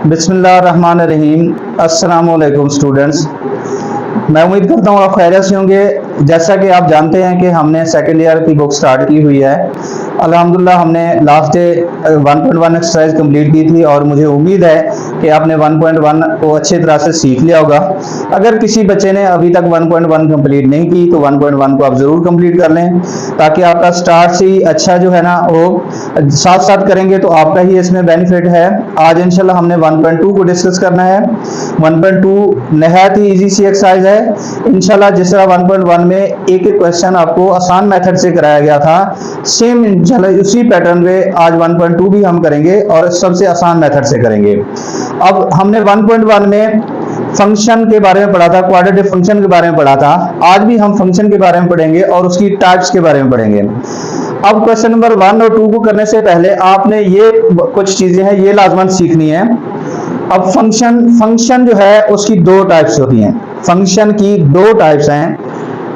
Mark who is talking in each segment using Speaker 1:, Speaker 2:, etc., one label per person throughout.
Speaker 1: बिस्मिल्लाहिर्रहमानिर्रहीम। अस्सलाम वालेकुम स्टूडेंट्स। मैं उम्मीद करता हूँ आप खैरियत से होंगे। जैसा कि आप जानते हैं कि हमने सेकेंड ईयर की बुक स्टार्ट की हुई है। अल्हम्दुलिल्लाह हमने लास्ट डे 1.1 एक्सरसाइज कंप्लीट की थी और मुझे उम्मीद है कि आपने 1.1 को अच्छी तरह से सीख लिया होगा। अगर किसी बच्चे ने अभी तक 1.1 कंप्लीट नहीं की तो 1.1 को आप ज़रूर कंप्लीट कर लें, ताकि आपका स्टार्ट से ही अच्छा जो है ना वो साथ साथ करेंगे तो आपका ही इसमें बेनिफिट है। आज इंशाल्लाह हमने 1.2 को डिस्कस करना है। 1.2 नहायत ही इजी सी एक्सरसाइज है। इंशाल्लाह जिस तरह 1.1 में एक एक क्वेश्चन आपको आसान मेथड से कराया गया था, सेम इंशाल्लाह उसी पैटर्न पे आज 1.2 भी हम करेंगे और सबसे आसान मेथड से करेंगे। अब हमने 1.1 में फंक्शन के बारे में पढ़ा था, क्वाड्रेटिक फंक्शन के बारे में पढ़ा था। आज भी हम फंक्शन के बारे में पढ़ेंगे और उसकी टाइप्स के बारे में पढ़ेंगे। अब क्वेश्चन नंबर 1 और 2 को करने से पहले आपने ये कुछ चीजें हैं ये लाजमन सीखनी है। अब फंक्शन जो है उसकी दो टाइप्स होती हैं। फंक्शन की दो टाइप्स हैं।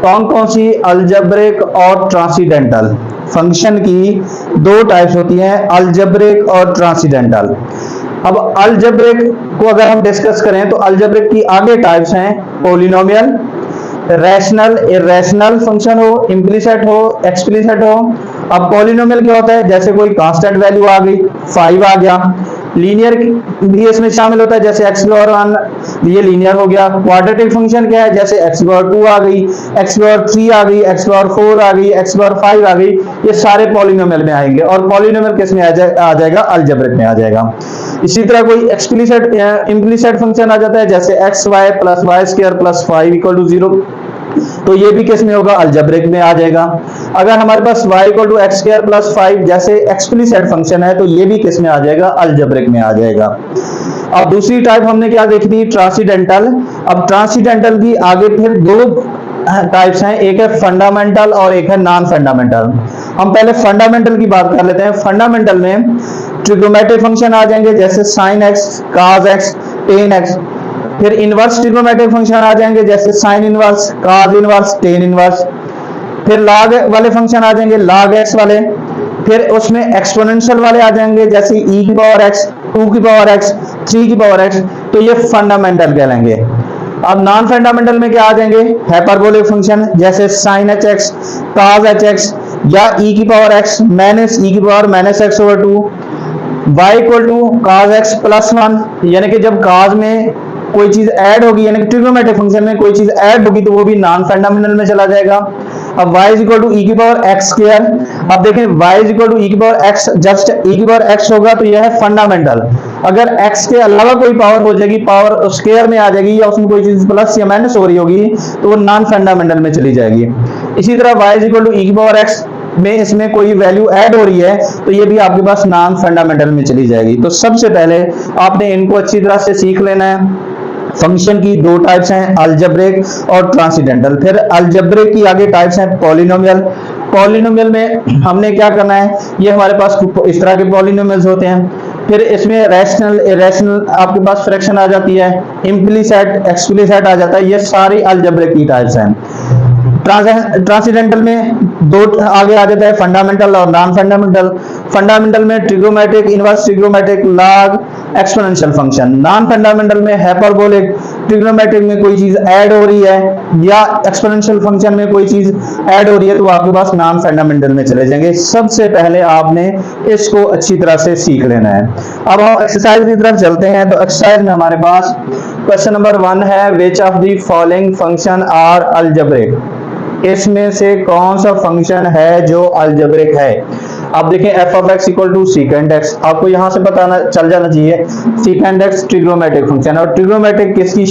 Speaker 1: कौन कौन सी? अलजेब्रिक और ट्रांसीडेंटल। फंक्शन की दो टाइप्स होती हैं, अलजेब्रिक और ट्रांसीडेंटल। अब अलजेब्रिक को अगर हम डिस्कस करें तो अलजेब्रिक की आगे टाइप्स हैं पॉलिनोमियल, रैशनल, इरेशनल फंक्शन हो, इम्प्लिसिट हो, एक्सप्लिसिट हो। अब पॉलिनोमियल क्या होता है? जैसे कोई कांस्टेंट वैल्यू आ गई, 5 आ गया। लीनियर भी इसमें शामिल होता है, जैसे x पावर 1 ये लीनियर हो गया। क्वाड्रेटिक फंक्शन क्या है? जैसे x पावर 2 आ गई, x पावर 3 आ गई, x पावर 4 आ गई, x पावर 5 आ गई। ये सारे पॉलिनोमियल में आएंगे और पॉलिनोमियल किस में आ जाएगा? अलजेब्रिक में आ जाएगा। इसी तरह कोई एक्सप्लिसिट इम्प्लिसिट फंक्शन आ जाता है, जैसे X Y plus Y square plus 5 equal to 0, तो ये भी किस में होगा? अलजेब्रिक में आ जाएगा। अगर हमारे पास y equal to X square plus 5 जैसे एक्सप्लिसिट फंक्शन है तो ये भी किस में आ जाएगा? अलजेब्रिक में आ जाएगा। अब दूसरी टाइप हमने क्या देखी थी? ट्रांसीडेंटल। अब ट्रांसीडेंटल की आगे फिर दो टाइप्स हैं, एक है फंडामेंटल और एक है नॉन फंडामेंटल। हम पहले फंडामेंटल की बात कर लेते हैं। फंडामेंटल में ट्रिग्नोमेट्रिक फंक्शन आ जाएंगे, जैसे sin x, cos x, tan x। फिर इनवर्स ट्रिग्नोमेट्रिक फंक्शन आ जाएंगे, जैसे sine inverse, cos inverse, tan inverse. फिर लॉग वाले फंक्शन आ जाएंगे, log x वाले। फिर उसमें एक्सपोनेंशियल वाले आ जाएंगे, जैसे e की पावर x, 2 की पावर x, 3 की पावर x। तो ये फंडामेंटल कहलाएंगे। अब नॉन फंडामेंटल में क्या आ जाएंगे? हाइपरबोलिक फंक्शन, जैसे sin hx, cos hx या e की पावर x माइनस e की power minus x over 2, y equal to cos x plus 1। यानी कि जब cos में कोई चीज ऐड होगी, यानी कि ट्रिग्नोमेट्रिक फंक्शन में कोई चीज ऐड होगी तो वो भी नॉन फंडामेंटल में चला जाएगा। अब y is equal to e की पावर x स्क्वायर। अब देखें y is equal to e की पावर x, जस्ट e की पावर x होगा तो यह है फंडामेंटल। अगर x के अलावा कोई पावर हो जाएगी, पावर स्क्वायर में आ जाएगी या उसमें कोई चीज प्लस या माइनस हो रही होगी तो वो नॉन फंडामेंटल में चली जाएगी। इसी तरह y is equal to e की पावर x में इसमें कोई वैल्यू ऐड हो रही है तो ये भी आपके पास नॉन फंडामेंटल में चली जाएगी। तो सबसे पहले आपने इनको अच्छी तरह से सीख लेना है। फंक्शन की दो टाइप्स हैं, अलजेब्रिक और ट्रांसीडेंटल। फिर अलजेब्रिक की आगे टाइप्स हैं पॉलिनोमियल। पॉलिनोमियल में हमने क्या करना है? ये हमारे पास इस तरह के पॉलिनोमियल्स होते हैं। फिर इसमें रैशनल, इरेशनल आपके पास फ्रैक्शन आ जाती है, इम्प्लिसिट, एक्सप्लिसिट आ जाता है। ये सारी अलजेब्रिक की टाइप्स हैं। ट्रांसीडेंटल में दो आगे आ जाता है, फंडामेंटल और नॉन फंडामेंटल। फंडामेंटल में trigonometric, inverse trigonometric, log, exponential function. Non fundamental में हाइपरबोलिक, ट्रिग्नोमेट्रिक में कोई चीज ऐड हो रही है या एक्सपोनेंशियल फंक्शन में कोई चीज ऐड हो रही है तो आपके पास नॉन फंडामेंटल में चले जाएंगे। सबसे पहले आपने इसको अच्छी तरह से सीख लेना है। अब हम एक्सरसाइज की तरफ चलते हैं। तो एक्सरसाइज में हमारे पास क्वेश्चन नंबर 1 है, which of the following function are algebraic. इसमें से कौन सा फंक्शन है जो अलजेब्रिक है? अब देखें f of x equal to secant x, आपको यहां से पता चल जाना चाहिए। सीकेंड x ट्रिग्नोमेट्रिक फंक्शन, और ट्रिग्नोमेट्रिक किसकी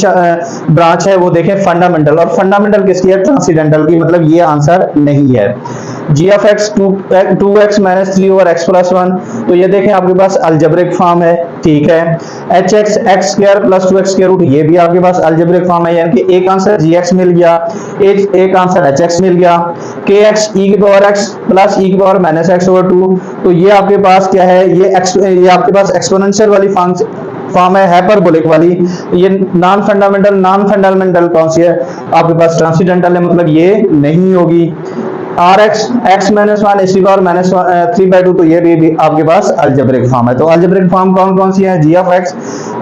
Speaker 1: ब्रांच है? वो देखें फंडामेंटल, और फंडामेंटल किसकी है? ट्रांसीडेंटल की। मतलब ये आंसर नहीं है। g of x 2x minus 3 over x plus 1, तो ये देखें आपके पास अलजेब्रिक फॉर्म है, ठीक है। h x x square plus 2x square root, ये भी आपके पास अलजेब्रिक फॉर्म है। यानी कि एक आंसर gx मिल गया, एक आंसर hx मिल गया। kx e की पावर x प्लस e की पावर माइनस x ओवर 2, तो ये आपके पास क्या है? ये आपके पास एक्सपोनेंशियल वाली फॉर्म है, हाइपरबोलिक वाली। ये नॉन फंडामेंटल कौन सी है? आपके पास ट्रांसीडेंटल है, मतलब ये नहीं होगी। Rx x माइनस 1 इसकी पावर माइनस 3/2, तो ये भी आपके पास अलजेब्रिक फॉर्म है। तो अलजेब्रिक फॉर्म कौन कौन सी है? g of x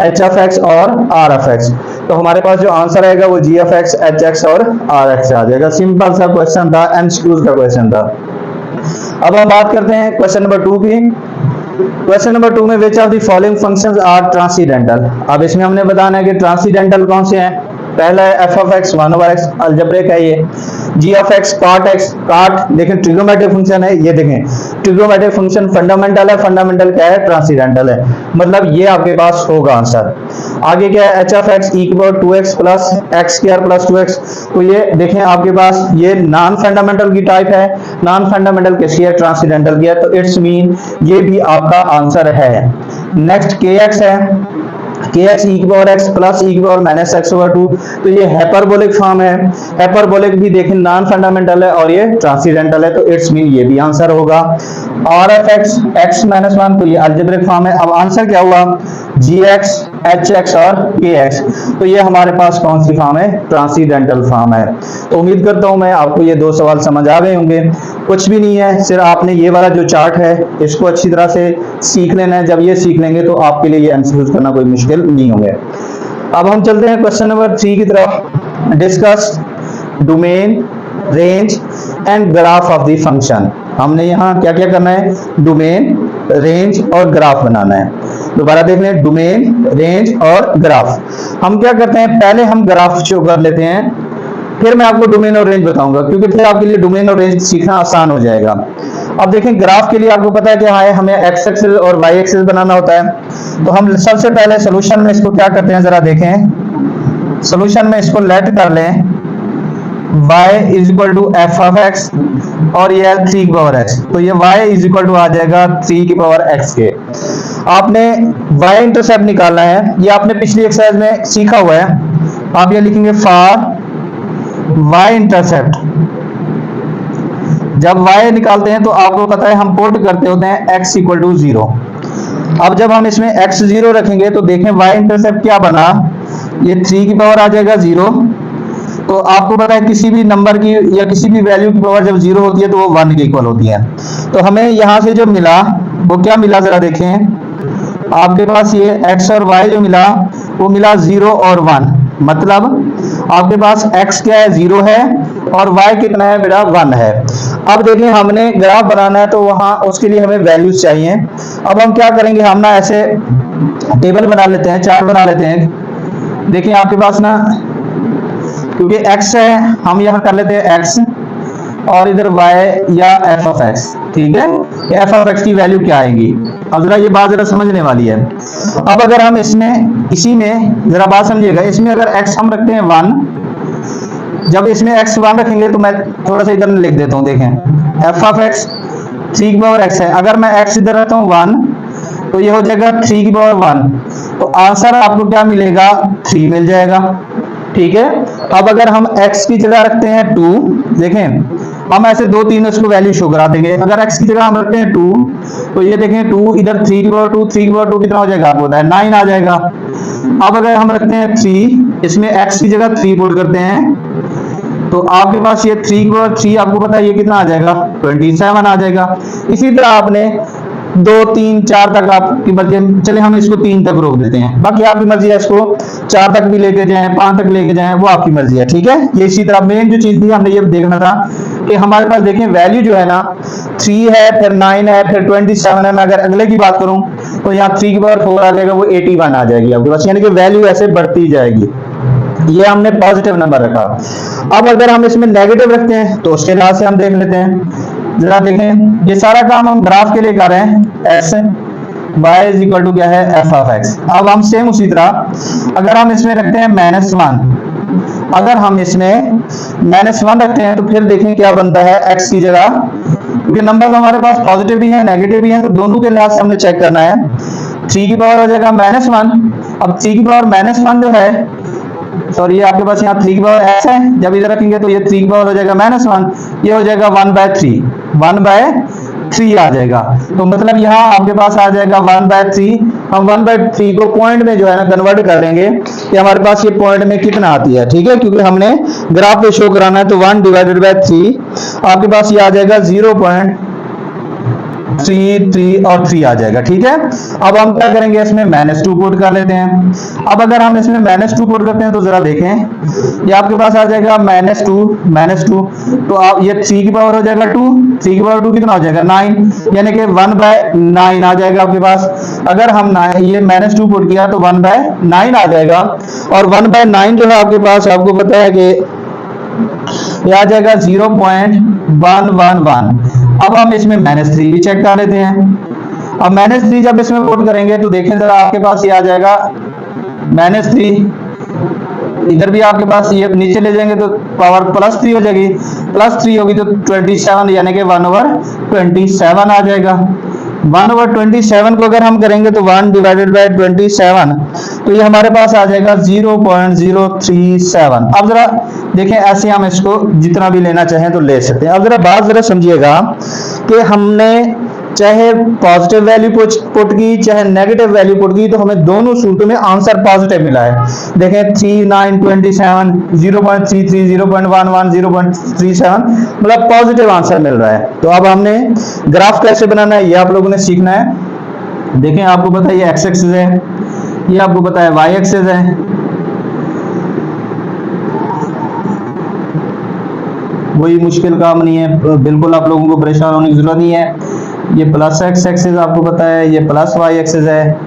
Speaker 1: H F x और आर एफ एक्स। तो हमारे पास जो आंसर आएगा वो जी एफ एक्स, एच एक्स और आर एक्स आ जाएगा। सिंपल सा क्वेश्चन था, एमसीक्यूज का क्वेश्चन था। अब हम बात करते हैं क्वेश्चन नंबर 2 की। क्वेश्चन नंबर 2 में which of the following functions are transcendental. अब इसमें हमने बताना है कि ट्रांसीडेंटल कौन से हैं। पहला है f of x 1 over x, algebraic है ये। G of x cot x, cot देखें ट्रिग्नोमेट्रिक फंक्शन है, ये देखें ट्रिग्नोमेट्रिक फंक्शन फंडामेंटल है, फंडामेंटल क्या है, ट्रांसीडेंटल है, मतलब ये आपके पास होगा आंसर। आगे क्या है, एच ऑफ एक्स ई की power 2x plus x square plus 2x, तो ये देखें आपके पास ये नॉन फंडामेंटल की टाइप है, नॉन फंडामेंटल किसकी है, ट्रांसीडेंटल की है, तो इट्स मीन ये भी आपका आंसर है। नेक्स्ट के एक्स है, के एक्स ई की पावर एक्स प्लस ई की पावर माइनस एक्स ओवर 2, तो ये हाइपरबोलिक फॉर्म है। हाइपरबोलिक भी देखें नॉन फंडामेंटल है और ये ट्रांसीडेंटल है, तो इट्स मीन ये भी आंसर होगा। R F x x minus 1, तो ये अलजेब्रिक फॉर्म है। अब आंसर क्या हुआ, जी एक्स, एच एक्स और के एक्स, तो ये हमारे पास कौन सी फॉर्म है, ट्रांसीडेंटल फॉर्म है। तो उम्मीद करता हूं मैं आपको ये 2 सवाल समझ आ गए होंगे। कुछ भी नहीं है, सिर्फ आपने ये वाला जो चार्ट है इसको अच्छी तरह से सीख लेना है। जब ये सीख लेंगे तो आपके लिए ये एमसीक्यूज करना कोई मुश्किल नहीं होंगे। अब हम चलते हैं क्वेश्चन नंबर 3 की तरफ। Discuss domain, range and graph of the function. हमने यहाँ क्या क्या करना है, डोमेन, रेंज और ग्राफ बनाना है। दोबारा देख लें, डोमेन, रेंज और ग्राफ। हम क्या करते हैं, पहले हम ग्राफ शो कर लेते हैं, फिर मैं आपको डोमेन और रेंज बताऊंगा, क्योंकि फिर आपके लिए डोमेन और रेंज सीखना आसान हो जाएगा। अब देखें ग्राफ के लिए आपको पता है कि हाँ हमें एक्स एक्सिस और वाई एक्सिस बनाना होता है। तो हम सबसे पहले सोल्यूशन में इसको क्या करते हैं, जरा देखें। सोल्यूशन में इसको लेट कर लें, y is equal to F of X और ये 3 की पावर x, तो ये y इज इक्वल टू आ जाएगा 3 की पावर x के। आपने y इंटरसेप्ट निकालना है, ये आपने पिछली एक्सरसाइज में सीखा हुआ है। आप ये लिखेंगे फॉर y इंटरसेप्ट। जब y निकालते हैं तो आपको पता है हम पुट करते होते हैं x इक्वल टू 0। अब जब हम इसमें x 0 रखेंगे तो देखें y इंटरसेप्ट क्या बना, ये 3 की पावर आ जाएगा 0। तो आपको पता है किसी भी नंबर की या किसी भी वैल्यू की पावर जब 0 होती है तो वो 1 के इक्वल होती है। तो हमें यहां से जो मिला वो क्या मिला, जरा देखें। आपके पास ये x और y जो मिला वो मिला 0 और 1, मतलब आपके पास x क्या है, 0 है, और y कितना है बेटा, 1 है। अब देखें हमने ग्राफ बनाना है तो वहां उसके लिए हमें वैल्यूज चाहिए। अब हम क्या करेंगे, हम ना ऐसे टेबल बना लेते हैं, चार्ट बना लेते हैं। देखिए आपके पास ना, क्योंकि x है हम यहाँ कर लेते हैं x और इधर y या f ऑफ x, ठीक है। f ऑफ x की वैल्यू क्या आएगी, अब जरा ये बात जरा समझने वाली है। अब अगर हम इसमें इसी में जरा बात समझिएगा, इसमें अगर x हम रखते हैं 1, जब इसमें x 1 रखेंगे तो मैं थोड़ा सा इधर लिख देता हूँ, देखें f ऑफ x 3 की पावर x है। अगर मैं x इधर रखता हूँ 1 तो ये हो जाएगा 3 की पावर 1, तो आंसर आपको क्या मिलेगा, 3 मिल जाएगा, ठीक है। अब अगर हम x की जगह रखते हैं 2, देखें हम ऐसे 2-3 इसको वैल्यू शो करा देंगे। अगर x की जगह हम रखते हैं 2 तो ये देखें 2 इधर 3 की पावर 2, 3 की पावर 2 कितना हो जाएगा, आपको पता है 9 आ जाएगा। अब अगर हम रखते हैं 3, इसमें x की जगह 3 पुट करते हैं तो आपके पास ये 3 की पावर 3 आपको पता है ये कितना आ जाएगा, 27 आ जाएगा। इसी तरह आपने 2, 3, 4 तक आपकी मर्जी, चले हम इसको 3 तक रोक देते हैं, बाकी आपकी मर्जी है, इसको 4 तक भी लेके जाएं, 5 तक लेके जाएं, वो आपकी मर्जी है, ठीक है। ये इसी तरह मेन जो चीज थी हमने ये देखना था कि हमारे पास देखें वैल्यू जो है ना 3 है, फिर 9 है, फिर 27 है। मैं अगर अगले की बात करूं तो यहाँ 3 की पावर 4 आ जाएगा, वो 81 आ जाएगी आपके पास, यानी कि वैल्यू ऐसे बढ़ती जाएगी। ये हमने पॉजिटिव नंबर रखा। अब अगर हम इसमें नेगेटिव रखते हैं तो उसके लिहाज से हम देख लेते हैं, जरा देखें। ये सारा काम हम ग्राफ के लिए कर रहे हैं, x y is equal to क्या है, f ऑफ x। अब हम सेम उसी तरह अगर हम इसमें रखते हैं -1, अगर हम इसमें -1 रखते हैं तो फिर देखें क्या बनता है x की जगह, क्योंकि नंबर हमारे पास पॉजिटिव भी है नेगेटिव भी है, तो दोनों के लिहाज से हमने चेक करना है। 3 की पावर हो जाएगा -1, अब 3 की पावर -1 जो है, सॉरी ये आपके पास यहाँ 3 की पावर x है, जब इधर रखेंगे तो ये 3 की पावर हो जाएगा -1, ये हो जाएगा 1/3, 1/3 आ जाएगा। तो मतलब यहाँ आपके पास आ जाएगा 1/3। हम 1/3 को पॉइंट में जो है ना कन्वर्ट कर देंगे कि हमारे पास ये पॉइंट में कितना आती है, ठीक है, क्योंकि हमने ग्राफ पे शो कराना है। तो 1/3 आपके पास ये आ जाएगा 3 3 और 3 आ जाएगा। ठीक है, अब हम क्या करेंगे, इसमें -2 पुट कर लेते हैं। अब अगर हम इसमें -2 पुट करते हैं तो जरा देखें, ये आपके पास आ जाएगा -2 तो आप ये 3 की पावर हो जाएगा 2, 3 की पावर 2 कितना हो जाएगा 9, यानी कि 1/9 आ जाएगा आपके पास। अगर हम ये -2 पुट किया तो 1/9 आ जाएगा, और 1/9 जो है आपके पास, आपको पता है कि ये आ जाएगा 0.111। अब हम इसमें -3 भी चेक कर लेते हैं। अब -3 जब इसमें पुट करेंगे तो देखें जरा, आपके पास ये आ जाएगा -3, इधर भी आपके पास ये नीचे ले जाएंगे तो पावर +3 हो जाएगी, +3 होगी तो 27, यानी कि 1/27 आ जाएगा। 1/27 को अगर हम करेंगे तो 1/27, तो ये हमारे पास आ जाएगा 0.037। अब जरा देखें, ऐसे हम इसको जितना भी लेना चाहें तो ले सकते हैं। अब जरा बात जरा समझिएगा कि हमने चाहे पॉजिटिव वैल्यू पुट की चाहे नेगेटिव वैल्यू पुट की, तो हमें दोनों सूत्रों में आंसर पॉजिटिव मिला है। देखें 3 9 27, 0.33, 0.11, 0.37, मतलब पॉजिटिव आंसर मिल रहा है। तो अब हमने ग्राफ कैसे बनाना है ये आप लोगों ने सीखना है। देखें, आपको पता है ये एक्स एक्सिस है, ये आपको पता है वाई एक्सिस है। कोई मुश्किल काम नहीं है, बिल्कुल आप लोगों को परेशान होने की जरूरत नहीं है। ये प्लस एक्स एक्सिस आपको पता है, ये प्लस वाई एक्सिस है,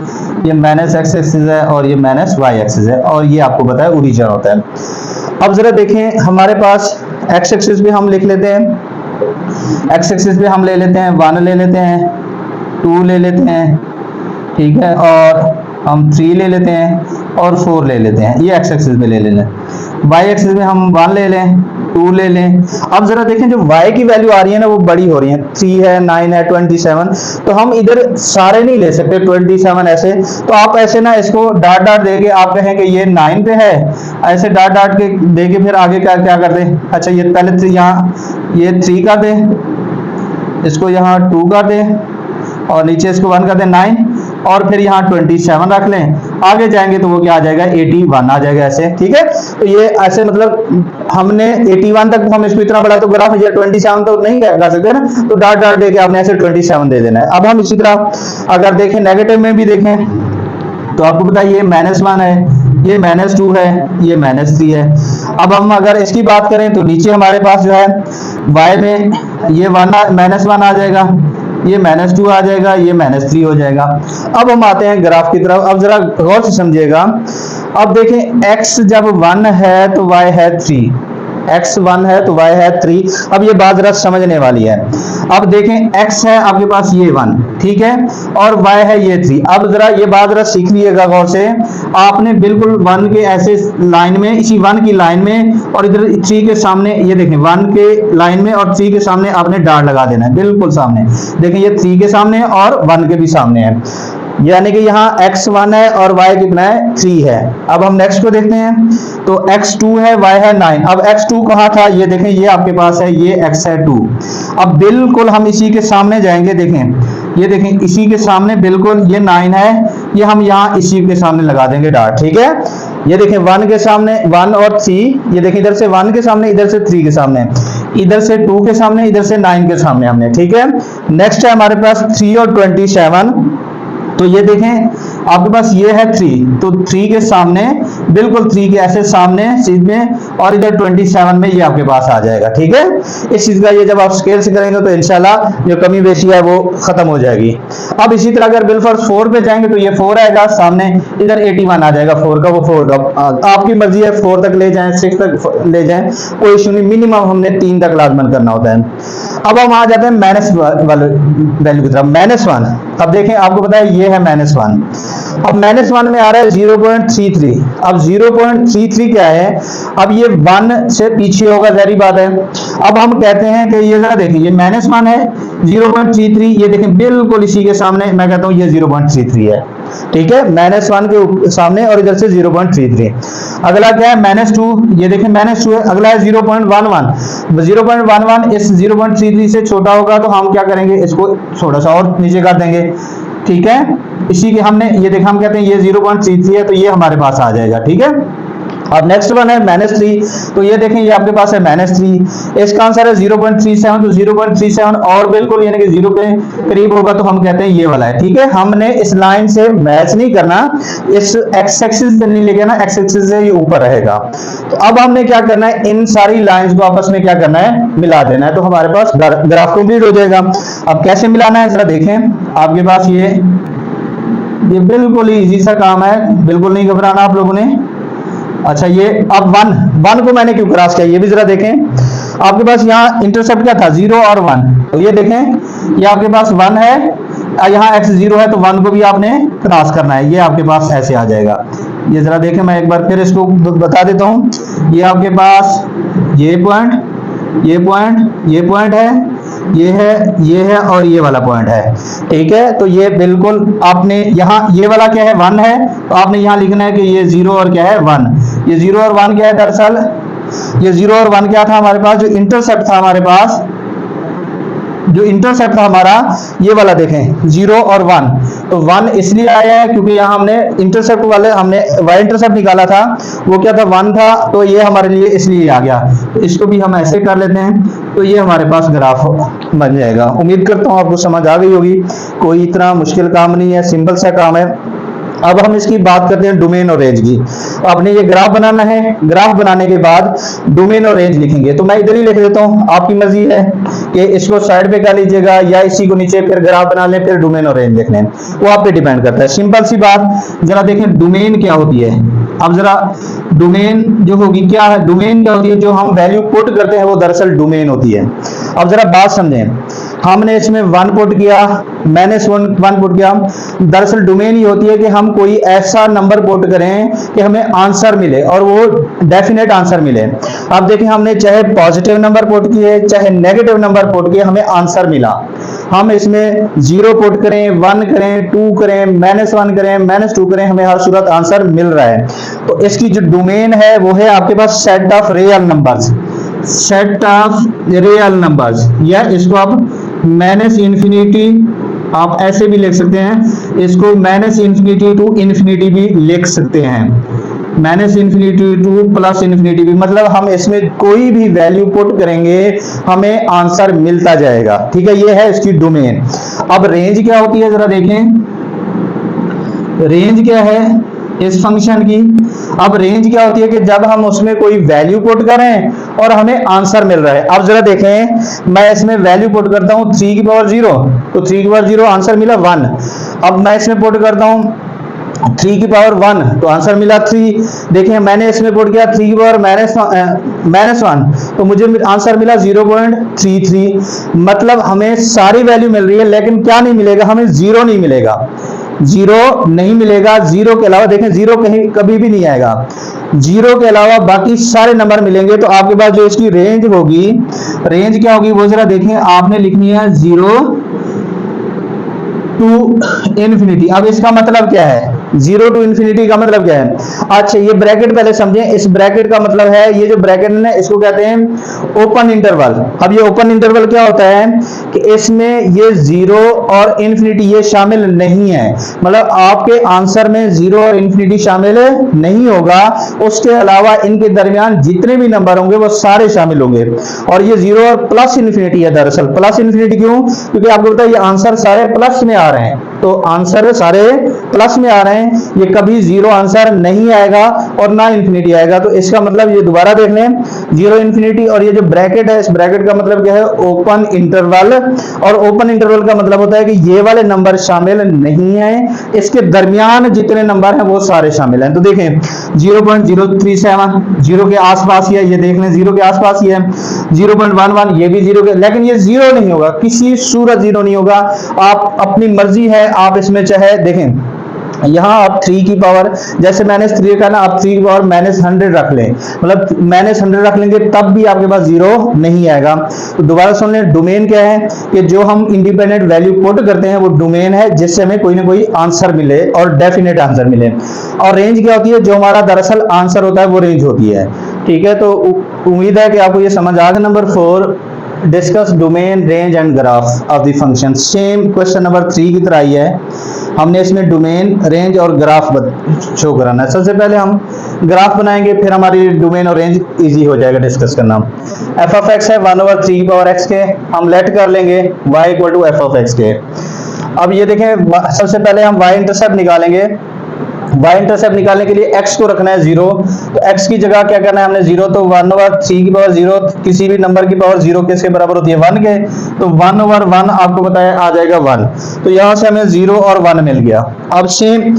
Speaker 1: ये माइनस एक्स एक्सिस है, और ये माइनस वाई एक्सिस है, और ये आपको पता है ओरिजिन होता है। अब जरा देखें, हमारे पास एक्स एक्सिस पे हम लिख लेते हैं, एक्स एक्सिस पे हम ले लेते हैं 1 ले लेते हैं, 2 ले लेते हैं, ठीक है, और हम 3 ले लेते हैं और 4 ले लेते हैं, ये एक्स एक्सिस पे ले लें। वाई एक्सिस में हम 1 ले लें, 2 ले लें। अब जरा देखें, जो y की वैल्यू आ रही है ना वो बड़ी हो रही है, 3 है, 9 है, 27, तो हम इधर सारे नहीं ले सकते 27 ऐसे, तो आप ऐसे ना इसको डाट डाट देके आप कहें कि ये 9 पे है, ऐसे डाट डाट के देके फिर आगे क्या क्या कर दें। अच्छा, ये पहले यहाँ ये 3 कर दें, इसको यहाँ 2 कर दें, और नीचे इसको 1 कर दें 9, और फिर यहाँ 27 रख लें। आगे जाएंगे तो वो क्या आ जाएगा 81 आ जाएगा ऐसे। ठीक है, तो ये ऐसे मतलब हमने 81 तक हम इसको इतना बड़ा तो ग्राफ, ये 27 तो नहीं कर सकते ना, तो डाट डाट देके आपने ऐसे 27 दे देना है। अब हम इसी तरह अगर देखें नेगेटिव में भी देखें तो आपको पता है ये -1 है, ये -2 है, ये -3 है। अब हम अगर इसकी बात करें तो नीचे हमारे पास जो है y में ये -1 आ जाएगा, ये -2 आ जाएगा, ये -3 हो जाएगा। अब हम आते हैं ग्राफ की तरफ। अब जरा गौर से समझिएगा। अब देखें, x जब 1 है तो y है 3, x 1 है तो y है 3। अब ये बात जरा समझने वाली है। अब देखें, x है आपके पास ये 1, ठीक है, और y है ये 3। अब जरा ये बात जरा सीख लीजिएगा गौर से। आपने बिल्कुल 1 के ऐसे लाइन में, इसी 1 की लाइन में, और इधर 3 के सामने, ये देखें 1 के लाइन में और 3 के सामने आपने डाट लगा देना है, बिल्कुल सामने। देखें ये 3 के सामने और 1 के भी सामने है, यानी कि यहाँ x 1 है और y कितना है 3 है। अब हम नेक्स्ट को देखते हैं, तो x 2 है, y है 9। अब x 2 कहाँ था, ये देखें, ये आपके पास है, ये x है 2। अब बिल्कुल हम इसी के सामने जाएंगे, देखें ये देखें इसी के सामने बिल्कुल ये 9 है, ये हम यहाँ इसी के सामने लगा देंगे डाट। ठीक है, ये देखें 1 के सामने 1 और 3, ये देखें इधर से 1 के सामने, इधर से 3 के सामने, इधर से 2 के सामने, इधर से 9 के सामने हमने। ठीक है, नेक्स्ट है हमारे पास 3 और 27। तो ये देखें आपके पास ये है 3, तो 3 के सामने बिल्कुल 3 के ऐसे सामने सीधे, और इधर 27 में ये आपके पास आ जाएगा। ठीक है, इस चीज का ये जब आप स्केल से करेंगे तो इंशाल्लाह जो कमी बेशी है वो खत्म हो जाएगी। अब इसी तरह अगर बिल्कुल 4 पे जाएंगे तो ये 4 आएगा सामने, इधर 81 आ जाएगा 4 का, वो 4 का आपकी मर्जी है, 4 तक ले जाएं, 6 तक ले जाएं, कोई इशू नहीं, मिनिमम हमने 3 तक लाजमन करना होता है। अब हम आ जाते हैं माइनस वाले वैल्यू की तरफ, -1। अब देखें आपको पता है ये है -1। अब -1 में आ रहा है 0.33। अब 0.33 क्या है, अब ये 1 से पीछे होगा, जारी बात है। अब हम कहते हैं कि ये जरा देखिए, ये -1 है, 0.33, ये देखें बिल्कुल इसी के सामने, मैं कहता हूँ ये 0.33 है। ठीक है, -1 के सामने और इधर से 0.33। अगला क्या है -2, ये देखें -2 है। अगला है 0.11। 0.11 इस 0.33 से छोटा होगा तो हम क्या करेंगे, इसको थोड़ा सा और नीचे कर देंगे। ठीक है, इसी के हमने ये देखा, हम कहते हैं ये 0.33 है तो ये हमारे पास आ जाएगा। ठीक है, अब नेक्स्ट वन है -3, तो ये देखें ये आपके पास है -3, इसका आंसर है 0.37, तो 0.37 और बिल्कुल यानी कि 0 के करीब होगा तो हम कहते हैं ये वाला है। ठीक है, हमने इस लाइन से मैच नहीं करना, इस एक्स एक्सिस से नहीं लेके ना, एक्स एक्सिस से ये ऊपर रहेगा। तो अब हमने क्या करना है, इन सारी लाइंस को आपस में क्या करना है, मिला देना है, तो हमारे पास ग्राफ कंप्लीट हो जाएगा। अब कैसे मिलाना है जरा देखें, आपके पास ये बिल्कुल ही इजी सा काम है, बिल्कुल नहीं घबराना आप लोगों ने। अच्छा, ये अब वन को मैंने क्यों क्रॉस किया ये भी जरा देखें। आपके पास यहाँ इंटरसेप्ट क्या था, 0 और 1, तो ये देखें ये आपके पास 1 है, यहाँ x 0 है, तो 1 को भी आपने क्रॉस करना है, ये आपके पास ऐसे आ जाएगा। ये जरा देखें, मैं एक बार फिर इसको बता देता हूँ। ये आपके पास ये पॉइंट है, ये है और ये वाला पॉइंट है। ठीक है, तो ये बिल्कुल आपने यहाँ ये वाला क्या है, 1 है, तो आपने यहाँ लिखना है कि ये 0 और क्या है, 1। ये 0 और 1 क्या है, दरअसल ये 0 और 1 क्या था हमारे पास, जो इंटरसेप्ट था हमारे पास, जो इंटरसेप्ट था हमारा ये वाला देखें 0 और 1, तो 1 इसलिए आया है क्योंकि यहाँ हमने इंटरसेप्ट वाले हमने y इंटरसेप्ट निकाला था, वो क्या था, 1 था, तो ये हमारे लिए इसलिए आ गया। तो इसको भी हम ऐसे कर लेते हैं, तो ये हमारे पास ग्राफ बन जाएगा। उम्मीद करता हूँ आपको समझ आ गई होगी, कोई इतना मुश्किल काम नहीं है, सिंपल सा काम है। अब हम इसकी बात करते हैं डोमेन और रेंज की। आपने ये ग्राफ बनाना है, ग्राफ बनाने के बाद डोमेन और रेंज लिखेंगे, तो मैं इधर ही लिख देता हूँ, आपकी मर्जी है कि इसको साइड पे कर लीजिएगा या इसी को नीचे फिर ग्राफ बना लें, फिर डोमेन और रेंज लिख लें, वो आप पे डिपेंड करता है। सिंपल सी बात, जरा देखें डोमेन क्या होती है। अब जरा डोमेन जो होगी क्या है, डोमेन क्या होती है, जो हम वैल्यू पुट करते हैं वो दरअसल डोमेन होती है। अब जरा बात समझें, हमने इसमें 1 पुट किया, मैंने 1 पुट किया, दरअसल डोमेन ही होती है कि हम कोई ऐसा नंबर पुट करें कि हमें आंसर मिले और वो डेफिनेट आंसर मिले। अब देखिए, हमने चाहे पॉजिटिव नंबर पुट किए चाहे नेगेटिव नंबर पुट किए, हमें आंसर मिला। हम इसमें 0 पुट करें, 1 करें, 2 करें, -1 करें, -2 करें, हमें हर सूरत आंसर मिल रहा है। तो इसकी जो डोमेन है वो है आपके पास set of real numbers, set of real numbers, या इसको आप -इन्फिनिटी आप ऐसे भी लिख सकते हैं, इसको -इन्फिनिटी टू इन्फिनिटी भी लिख सकते हैं, -इन्फिनिटी टू +इन्फिनिटी भी, मतलब हम इसमें कोई भी वैल्यू पुट करेंगे हमें आंसर मिलता जाएगा। ठीक है, ये है इसकी डोमेन। अब रेंज क्या होती है जरा देखें, रेंज क्या है इस फंक्शन की। अब रेंज क्या होती है कि जब हम उसमें कोई वैल्यू पुट करें और हमें आंसर मिल रहा है। अब जरा देखें, मैं इसमें वैल्यू पुट करता हूं 3 की पावर 0, तो 3 की पावर 0 आंसर मिला 1। अब मैं इसमें पुट करता हूं 3 की पावर 1, तो आंसर मिला 3। देखिए, मैंने इसमें पुट किया 3 की पावर -1, तो मुझे आंसर मिला 0.33। मतलब हमें सारी वैल्यू मिल रही है, लेकिन क्या नहीं मिलेगा, हमें 0 नहीं मिलेगा, 0 नहीं मिलेगा। 0 के अलावा देखें, 0 कहीं कभी भी नहीं आएगा, 0 के अलावा बाकी सारे नंबर मिलेंगे। तो आपके पास जो इसकी रेंज होगी, रेंज क्या होगी वो जरा देखें, आपने लिखनी है 0 टू इन्फिनिटी। अब इसका मतलब क्या है, 0 टू इन्फिनिटी का मतलब क्या है। अच्छा, ये ब्रैकेट पहले समझें, इस ब्रैकेट का मतलब है, ये जो ब्रैकेट है ना इसको कहते हैं ओपन इंटरवल। अब ये ओपन इंटरवल क्या होता है कि इसमें ये 0 और इन्फिनिटी ये शामिल नहीं है, मतलब आपके आंसर में 0 और इन्फिनिटी शामिल नहीं होगा, उसके अलावा इनके दरमियान जितने भी नंबर होंगे वो सारे शामिल होंगे। और ये 0 और प्लस इन्फिनिटी है, दरअसल प्लस इन्फिनिटी क्यों, क्योंकि आपको पता है ये आंसर सारे प्लस में आ रहे हैं, तो आंसर सारे प्लस में आ रहे हैं, ये कभी 0 आंसर नहीं आएगा और ना इन्फिनिटी आएगा। तो इसका मतलब ये दोबारा देख लें, 0 इन्फिनिटी, और ये जो ब्रैकेट है इस ब्रैकेट का मतलब क्या है, ओपन इंटरवल। और ओपन इंटरवल का मतलब होता है कि ये वाले नंबर शामिल नहीं है, इसके दरमियान जितने नंबर हैं वो सारे शामिल हैं। तो देखें 0.037 0 के आसपास ही है, ये देख लें 0 के आसपास ही है, 0.11 ये भी 0 के, लेकिन ये 0 नहीं होगा, किसी सूरत 0 नहीं होगा। आप अपनी मर्जी है, आप इसमें चाहे देखें, यहाँ आप 3 की पावर, जैसे -3 का ना, आप 3 की पावर -100 रख लें, मतलब -100 रख लेंगे तब भी आपके पास 0 नहीं आएगा। तो दोबारा सुन लें, डोमेन क्या है कि जो हम इंडिपेंडेंट वैल्यू पुट करते हैं वो डोमेन है, जिससे हमें कोई ना कोई आंसर मिले और डेफिनेट आंसर मिले। और रेंज क्या होती है, जो हमारा दरअसल आंसर होता है वो रेंज होती है। ठीक है, तो उम्मीद है कि आपको ये समझ आ गया। Number 4, discuss domain, range and graph of the function. Same question number 3 की तरह ही है, हमने इसमें डोमेन, रेंज और ग्राफ शो कराना है। सबसे पहले हम ग्राफ बनाएंगे, फिर हमारी डोमेन और रेंज इजी हो जाएगा डिस्कस करना। एफ ऑफ एक्स है 1/3 की पावर एक्स के, हम लेट कर लेंगे y equal to F of X के। अब ये देखें, सबसे पहले हम y इंटरसेप्ट निकालेंगे। y इंटरसेप्ट निकालने के लिए x को रखना है 0, तो x की जगह क्या करना है हमने 0, तो 1/3 की पावर 0, किसी भी नंबर की पावर 0 किसके बराबर होती है 1 के, तो 1/1 आपको बताया आ जाएगा 1, तो यहां से हमें 0 और 1 मिल गया। अब सेम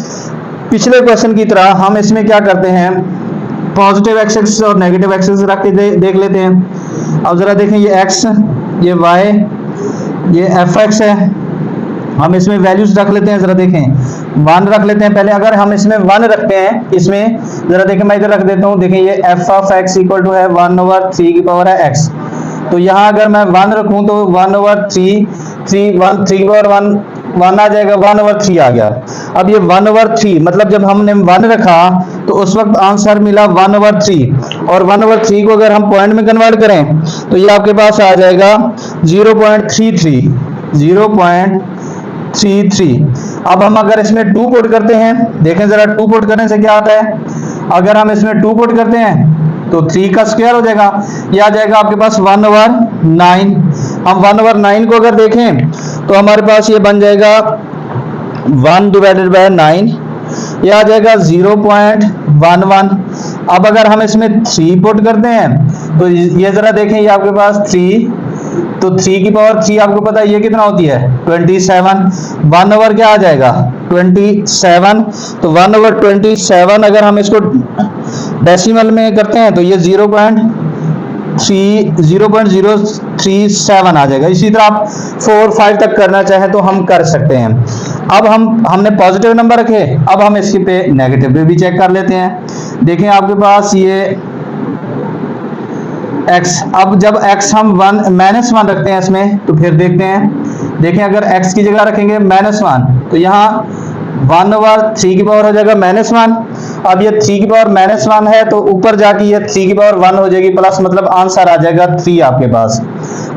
Speaker 1: पिछले क्वेश्चन की तरह हम इसमें क्या करते हैं, पॉजिटिव एक्स एक्सिस और नेगेटिव एक्सिस रख के देख लेते हैं। अब जरा देखें, ये x, ये y, ये एफ एक्स है, हम इसमें वैल्यूज रख लेते हैं। जरा देखें 1 रख लेते हैं पहले। अगर हम इसमें 1 रखते हैं, इसमें जरा देखें, मैं इधर रख देता हूं, देखिए ये F of X equal to है 1/3 की पावर है x, तो यहाँ अगर मैं 1 रखूं तो 1/3 की पावर 1 आ जाएगा, 1/3 आ गया। अब ये 1/3 मतलब जब हमने 1 रखा तो उस वक्त आंसर मिला 1/3, और 1/3 को अगर हम पॉइंट में कन्वर्ट करें तो ये आपके पास आ जाएगा 0.33। अब हम अगर इसमें 2 पुट करते हैं, देखें जरा 2 पुट करने से क्या आता है, अगर हम इसमें 2 पुट करते हैं तो 3 का स्क्वायर हो जाएगा, ये आ जाएगा आपके पास 1/9। हम 1/9 को अगर देखें तो हमारे पास ये बन जाएगा 1/9, ये आ जाएगा 0.11। अब अगर हम इसमें 3 पुट करते हैं तो ये जरा देखें, ये आपके पास 3, तो 3 की पावर 3 आपको पता है ये कितना होती है 27, 1 क्या आ जाएगा 27, तो 1/27 अगर हम इसको डेसिमल में करते हैं तो ये 0.037 आ जाएगा। इसी तरह आप 4, 5 तक करना चाहें तो हम कर सकते हैं। अब हमने पॉजिटिव नंबर रखे, अब हम इसके पे नेगेटिव पे भी चेक कर लेते हैं। देखें आपके पास ये x, अब जब x हम -1 रखते हैं इसमें तो फिर देखते हैं, देखें अगर x की जगह रखेंगे -1 तो यहाँ 1/3 की पावर हो जाएगा -1। अब ये 3 की पावर -1 है तो ऊपर जाके ये 3 की पावर 1 हो जाएगी प्लस, मतलब आंसर आ जाएगा 3 आपके पास।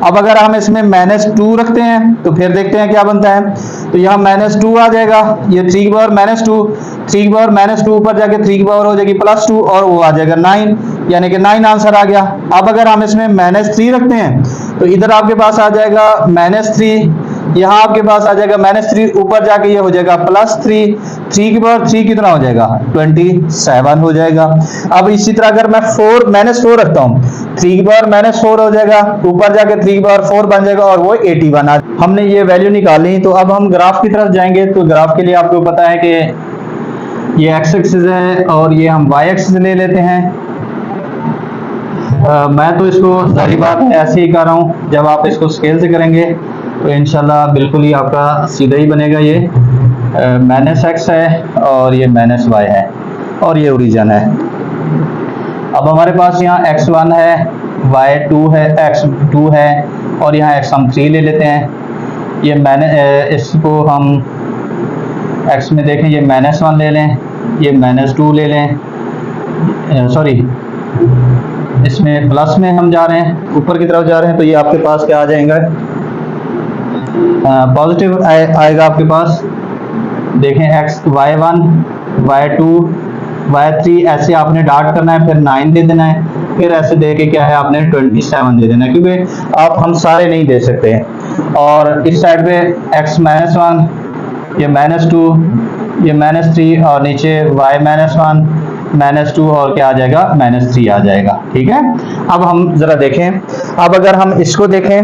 Speaker 1: अब अगर हम इसमें -2 रखते हैं तो फिर देखते हैं क्या बनता है, तो यहाँ -2 आ जाएगा, ये 3 की पावर -2, 3 की पावर -2 ऊपर जाके 3 की पावर हो जाएगी +2 और वो आ जाएगा 9, यानी कि 9 आंसर आ गया। अब अगर हम इसमें -3 रखते हैं तो इधर आपके पास आ जाएगा -3, यहाँ आपके पास आ जाएगा -3 ऊपर जाके ये हो जाएगा +3, 3 की पावर 3 कितना हो जाएगा 27 हो जाएगा। अब इसी तरह अगर मैं -4 रखता हूँ, 3 की पावर -4 हो जाएगा, ऊपर जाके 3 की पावर 4 बन जाएगा और वो 81 आ। हमने ये वैल्यू निकाली, तो अब हम ग्राफ की तरफ जाएंगे। तो ग्राफ के लिए आपको पता है कि ये x एक्सिस है और ये हम y एक्सिस ले लेते हैं। मैं तो इसको सारी बात ऐसे ही कर रहा हूँ, जब आप इसको स्केल से करेंगे तो इंशाल्लाह बिल्कुल ही आपका सीधा ही बनेगा। ये -x है और ये -y है और ये ओरिजिन है। अब हमारे पास यहाँ x1 है, y2 है, x2 है और यहाँ x हम 3 ले लेते हैं। ये इसको हम x में देखें, ये -1 ले लें, ये -2 ले लें, सॉरी इसमें प्लस में हम जा रहे हैं, ऊपर की तरफ जा रहे हैं, तो ये आपके पास क्या आ जाएगा पॉजिटिव आएगा आपके पास। देखें y1, y2, y3 ऐसे आपने डार्ट करना है, फिर 9 दे देना है, फिर ऐसे दे के क्या है आपने 27 दे देना है, क्योंकि आप हम सारे नहीं दे सकते। और इस साइड पे x -1, ये -2, ये -3 और नीचे y -1, -2 और क्या आ जाएगा -3 आ जाएगा। ठीक है, अब हम जरा देखें, अब अगर हम इसको देखें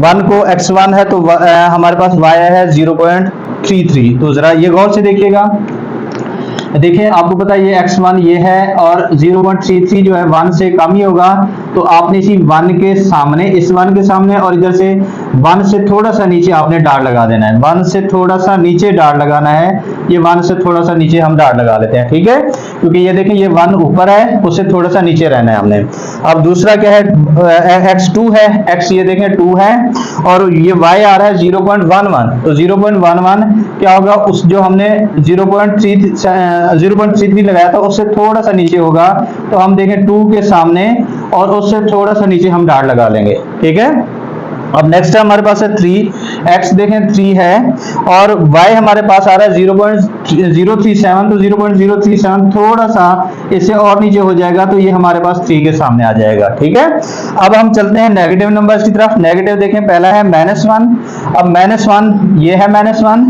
Speaker 1: 1 को x1 है तो हमारे पास y है 0.33, तो जरा ये गौर से देखिएगा। देखिए आपको पता है ये x1 ये है और 0.33 जो है 1 से कम ही होगा, तो आपने इसी 1 के सामने, इस 1 के सामने और इधर से 1 से थोड़ा सा नीचे आपने डार्ट लगा देना है। 1 से थोड़ा सा नीचे डार्ट लगाना है, ये 1 से थोड़ा सा नीचे हम डार्ट लगा लेते हैं। ठीक है, क्योंकि ये देखें ये 1 ऊपर है, उससे थोड़ा सा नीचे रहना है हमने। अब दूसरा क्या है x2 है, x ये देखें 2 है और ये y आ रहा है 0.11, तो 0.11 क्या होगा, उस जो हमने 0.33 लगाया था उससे थोड़ा सा नीचे होगा, तो हम देखें 2 के सामने और उससे थोड़ा सा नीचे हम डार्ट लगा लेंगे। ठीक है, अब नेक्स्ट हमारे पास है 3, x देखें 3 है और y हमारे पास आ रहा है 0.037, तो 0.037 थोड़ा सा इससे और नीचे हो जाएगा तो ये हमारे पास 3 के सामने आ जाएगा। ठीक है, अब हम चलते हैं नेगेटिव नंबर्स की तरफ। नेगेटिव देखें, पहला है -1, अब -1 ये है -1,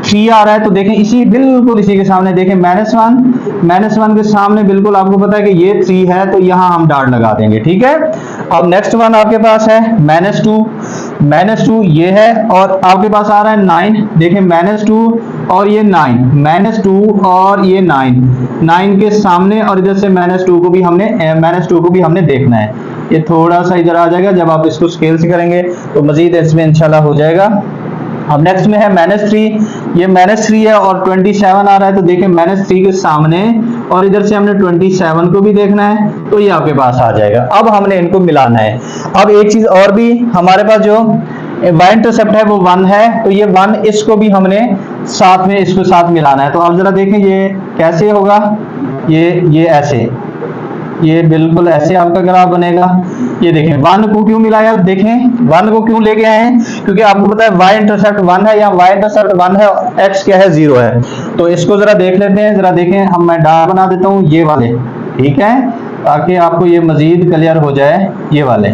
Speaker 1: 3 आ रहा है तो देखें इसी बिल्कुल इसी के सामने देखें -1 के सामने बिल्कुल आपको पता है कि ये 3 है तो यहां हम डॉट लगा देंगे। ठीक है, अब नेक्स्ट वन आपके पास है -2 ये है और आपके पास आ रहा है 9, देखें -2 और ये 9, -2 और ये 9 के सामने और इधर से -2 को भी हमने देखना है। ये थोड़ा सा इधर आ जाएगा, जब आप इसको स्केल से करेंगे तो मजीद इसमें इंशाल्लाह हो जाएगा। अब नेक्स्ट में है -3, ये -3 है और 27 आ रहा है तो देखें -3 के सामने और इधर से हमने 27 को भी देखना है तो ये आपके पास आ जाएगा। अब हमने इनको मिलाना है। अब एक चीज और भी, हमारे पास जो y इंटरसेप्ट है वो 1 है तो ये 1 इसको भी हमने साथ में इसको साथ मिलाना है। तो अब जरा देखें ये कैसे होगा, ये ऐसे, ये बिल्कुल ऐसे आपका ग्राफ बनेगा। ये देखें 1 को क्यों मिलाया, देखें 1 को क्यों लेके आए हैं, क्योंकि आपको पता है y इंटरसेप्ट 1 है या y इंटरसेप्ट 1 है, x क्या है 0 है। तो इसको जरा देख लेते हैं, जरा देखें, हम मैं डार्क बना देता हूँ ये वाले, ठीक है, ताकि आपको ये मजीद क्लियर हो जाए ये वाले।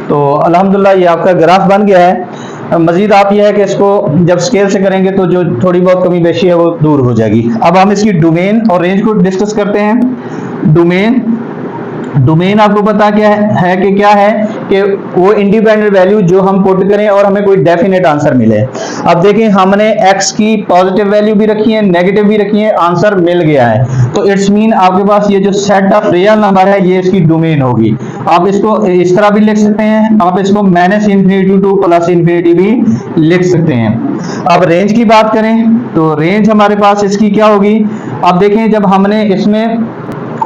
Speaker 1: तो अल्हम्दुलिल्लाह ये आपका ग्राफ बन गया है। मजीद आप ये है कि इसको जब स्केल से करेंगे तो जो थोड़ी बहुत कमी बेशी है वो दूर हो जाएगी। अब हम इसकी डोमेन और रेंज को डिस्कस करते हैं। डोमेन आपको पता क्या है कि क्या है कि वो इंडिपेंडेंट वैल्यू जो हम पुट करें और हमें कोई डेफिनेट आंसर मिले। अब देखें हमने x की पॉजिटिव वैल्यू भी रखी है, नेगेटिव भी रखी है, आंसर मिल गया है तो इट्स मीन आपके पास ये जो सेट ऑफ रियल नंबर है ये इसकी डोमेन होगी। आप इसको इस तरह भी लिख सकते हैं, आप इसको -∞ टू +∞ भी लिख सकते हैं। अब रेंज की बात करें तो रेंज हमारे पास इसकी क्या होगी। अब देखें जब हमने इसमें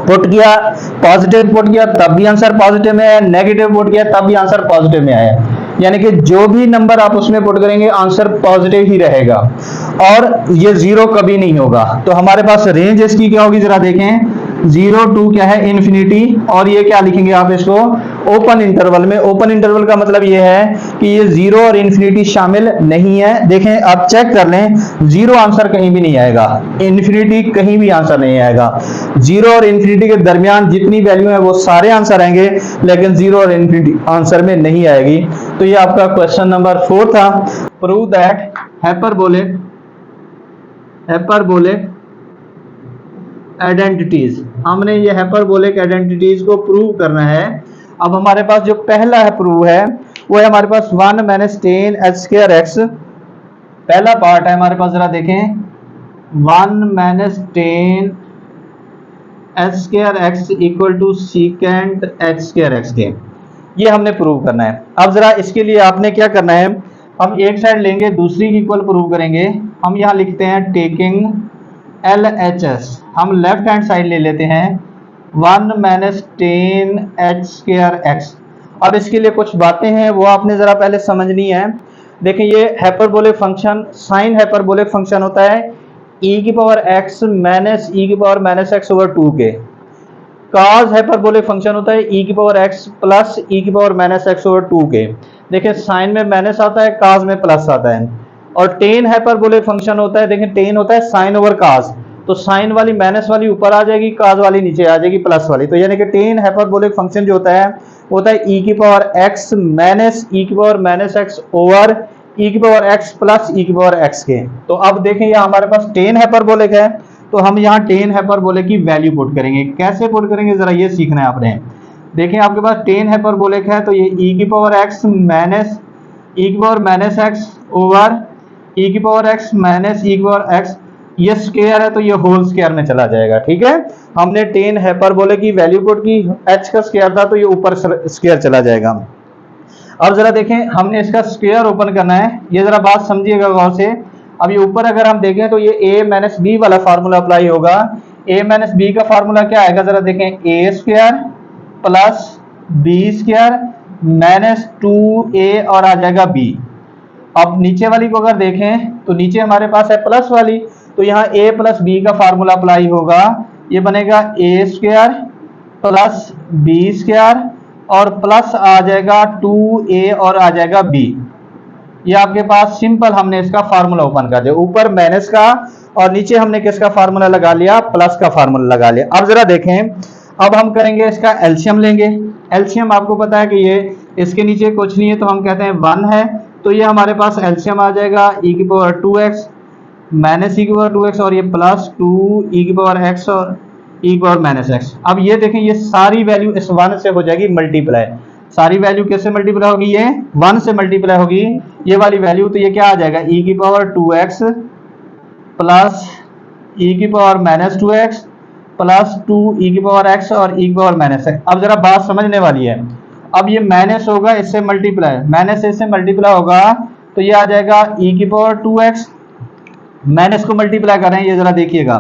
Speaker 1: पुट किया, पॉजिटिव पुट किया तब भी आंसर पॉजिटिव में आया, नेगेटिव पुट किया तब भी आंसर पॉजिटिव में आया, यानी कि जो भी नंबर आप उसमें पुट करेंगे आंसर पॉजिटिव ही रहेगा और ये 0 कभी नहीं होगा। तो हमारे पास रेंज इसकी क्या होगी, जरा देखें 0 टू क्या है इन्फिनिटी, और ये क्या लिखेंगे आप इसको ओपन इंटरवल में। ओपन इंटरवल का मतलब ये है कि ये 0 और इन्फिनिटी शामिल नहीं है। देखें आप चेक कर लें, 0 आंसर कहीं भी नहीं आएगा, इन्फिनिटी कहीं भी आंसर नहीं आएगा। 0 और इन्फिनिटी के दरमियान जितनी वैल्यू है वो सारे आंसर आएंगे, लेकिन 0 और इन्फिनिटी आंसर में नहीं आएगी। तो ये आपका क्वेश्चन नंबर 4 था। प्रूव दैट हाइपरबोलिक आइडेंटिटीज, हमने ये हाइपरबोलिक आइडेंटिटीज को प्रूव करना है। अब हमारे पास जो पहला है प्रूव है वो है हमारे पास 1 - 10 h²x, पहला पार्ट है हमारे पास, जरा देखें 1 - 10 h²x equal to secant h²x के, ये हमने प्रूव करना है। अब जरा इसके लिए आपने क्या करना है, हम एक साइड लेंगे दूसरी की इक्वल प्रूव करेंगे। हम यहाँ लिखते हैं टेकिंग LHS, हम लेफ्ट हैंड साइड ले लेते हैं 1 - 10 h²x। अब इसके लिए कुछ बातें हैं वो आपने जरा पहले समझनी है। देखिए ये hyperbolic function sine hyperbolic function होता है e⁻x - e⁻⁻x/2 के। कॉस हाइपरबोलिक फंक्शन होता है e⁻x प्लस e⁻⁻x/2 के। देखिए साइन में माइनस आता है, कॉस में प्लस आता है। और टेन हाइपरबोलिक फंक्शन होता है, देखिए टेन होता है साइन ओवर कॉस, तो साइन वाली माइनस वाली ऊपर आ जाएगी, कॉस वाली नीचे आ जाएगी प्लस वाली। तो यानी कि टेन हाइपरबोलिक फंक्शन जो होता है वो होता है e⁻x minus e⁻⁻x over e⁻x plus e⁻x के। तो अब देखें यहाँ हमारे पास टेन हाइपरबोलिक है तो हम यहाँ टेन हाइपरबोलिक की वैल्यू पुट करेंगे। कैसे पुट करेंगे जरा ये सीखना है आपने। देखें आपके पास टेन हाइपरबोलिक है तो ये e⁻x minus e⁻⁻x over e⁻x minus e⁻x, ये स्क्वायर है तो ये होल स्क्वायर में चला जाएगा। ठीक है, हमने टेन हाइपरबोलिक की वैल्यू पुट की, h का स्क्वायर था तो ये ऊपर स्क्वायर चला जाएगा। अब जरा देखें हमने इसका स्क्वायर ओपन करना है, ये जरा बात समझिएगा गौर से। अब ये ऊपर अगर हम देखें तो ये a - b वाला फार्मूला अप्लाई होगा। a - b का फार्मूला क्या आएगा, जरा देखें a² plus b² minus 2a और आ जाएगा b। अब नीचे वाली को अगर देखें तो नीचे हमारे पास है प्लस वाली, तो यहाँ a प्लस b का फार्मूला अप्लाई होगा, ये बनेगा a² प्लस b² और प्लस आ जाएगा 2a और आ जाएगा b। ये आपके पास सिंपल हमने इसका फार्मूला ओपन कर दिया, ऊपर माइनस का और नीचे हमने किसका फार्मूला लगा लिया, प्लस का फार्मूला लगा लिया। अब जरा देखें, अब हम करेंगे इसका एलसीएम लेंगे। एलसीएम आपको पता है कि ये इसके नीचे कुछ नहीं है तो हम कहते हैं 1 है, तो ये हमारे पास एलसीएम आ जाएगा e की पावर 2x माइनस e की पावर 2x और ये प्लस 2 e की पावर x और e की पावर माइनस x। अब ये देखें, ये सारी वैल्यू इस 1 से हो जाएगी मल्टीप्लाई। सारी वैल्यू किससे मल्टीप्लाई होगी, ये 1 से मल्टीप्लाई होगी ये वाली वैल्यू, तो ये क्या आ जाएगा e की पावर 2x प्लस e की power minus 2x plus 2 e की पावर x और e की पावर माइनस x। अब जरा बात समझने वाली है, अब ये माइनस होगा इससे मल्टीप्लाई, माइनस इससे मल्टीप्लाई होगा तो ये आ जाएगा e की पावर 2x, माइनस को मल्टीप्लाई कर रहे हैं ये जरा देखिएगा,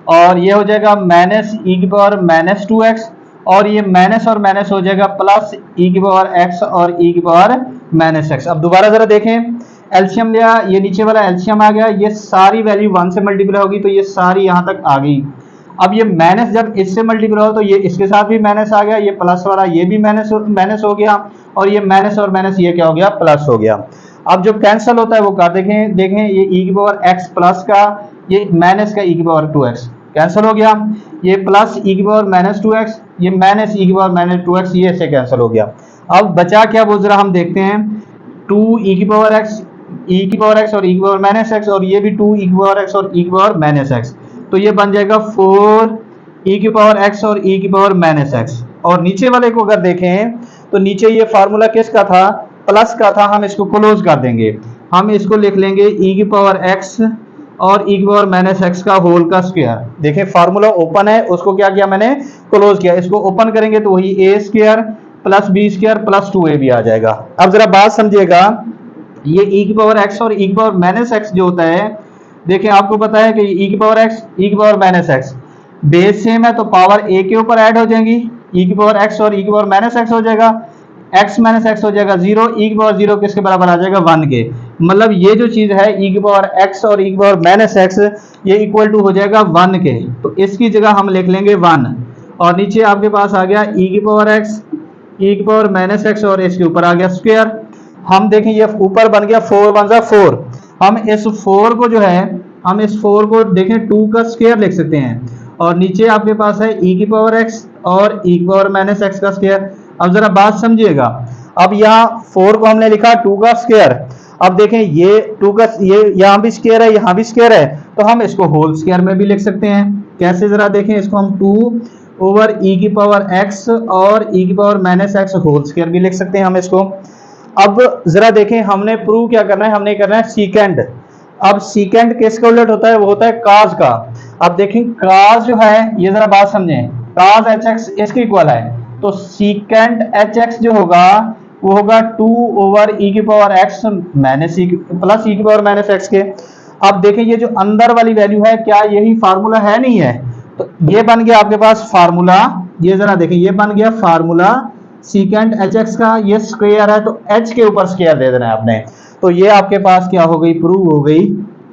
Speaker 1: और ये हो जाएगा माइनस e की पावर माइनस 2x और ये माइनस और माइनस हो जाएगा प्लस e की पावर x और e की पावर माइनस x। अब दोबारा जरा देखें, एलसीएम लिया, ये नीचे वाला एलसीएम आ गया, ये सारी वैल्यू 1 से मल्टीप्लाई होगी तो ये सारी यहाँ तक आ गई। अब ये माइनस जब इससे मल्टीप्लाई हो तो ये इसके साथ भी माइनस आ गया, ये प्लस वाला ये भी माइनस हो गया और ये माइनस और माइनस ये क्या हो गया, प्लस हो गया। अब जो कैंसिल होता है वो कर देखें ये e की पावर x प्लस का ये माइनस का e की पावर 2x कैंसिल हो गया, ये प्लस e की पावर माइनस 2x ये माइनस e की पावर माइनस 2x ये ऐसे कैंसिल हो गया। अब बचा क्या वो जरा हम देखते हैं, 2 e की पावर x e की पावर x और e की पावर माइनस x और ये भी 2 e की पावर x और e की पावर माइनस x, तो ये बन जाएगा 4 e की पावर x और e की पावर माइनस x। और नीचे वाले को अगर देखें तो नीचे ये फार्मूला किसका था, प्लस का था, हम इसको क्लोज कर देंगे, हम इसको लिख लेंगे e की पावर x और e की पावर माइनस x का होल का स्क्वायर। देखें फार्मूला ओपन है, उसको क्या किया मैंने, क्लोज किया, इसको ओपन करेंगे तो वही a square plus b square plus 2a भी आ जाएगा। अब जरा बात समझिएगा, ये e की पावर x और e की पावर माइनस x जो होता है, देखिए आपको पता है कि e की पावर x e की power minus x base same है तो पावर a के ऊपर ऐड हो जाएंगी, e की पावर x और e की पावर माइनस x हो जाएगा, x माइनस x हो जाएगा 0, e की पावर 0 किसके बराबर आ जाएगा, 1 के। मतलब ये जो चीज है e की पावर x और e की पावर माइनस x ये इक्वल टू हो जाएगा 1 के, तो इसकी जगह हम लिख लेंगे 1 और नीचे आपके पास आ गया e की पावर x e की पावर माइनस x और इसके ऊपर आ गया स्क्वायर। हम देखें ये ऊपर बन गया 4 1 4, हम इस 4 को जो है हम इस 4 को देखें 2 का स्क्वायर लिख सकते हैं और नीचे आपके पास है e की पावर x और e की पावर माइनस x का स्क्वायर। अब जरा बात समझिएगा, अब यहाँ 4 को हमने लिखा 2 का स्क्वायर, अब देखें ये 2 का ये यहाँ भी स्क्वायर है यहाँ भी स्क्वायर है तो हम इसको होल स्क्वायर में भी लिख सकते हैं। कैसे जरा देखें, इसको हम 2 ओवर e की पावर x और e की power minus x whole square भी लिख सकते हैं हम इसको। अब जरा देखें, हमने प्रूव क्या करना है, हमने करना है सीकेंड। अब सीकेंड किसका उलट होता है, वो होता है काज का। अब देखें काज जो है, ये जरा बात समझें, काज hx इसके इक्वल है, तो सीकेंड hx जो होगा वो होगा 2 ओवर e की power x minus e plus e की पावर माइनस x के। अब देखें ये जो अंदर वाली वैल्यू है क्या यही फार्मूला है, नहीं है, तो ये बन गया आपके पास फार्मूला, ये जरा देखें ये बन गया फार्मूला सीकेंड hx का, ये स्क्वायर है तो h के ऊपर स्क्वायर दे देना है आपने, तो ये आपके पास क्या हो गई, प्रूव हो गई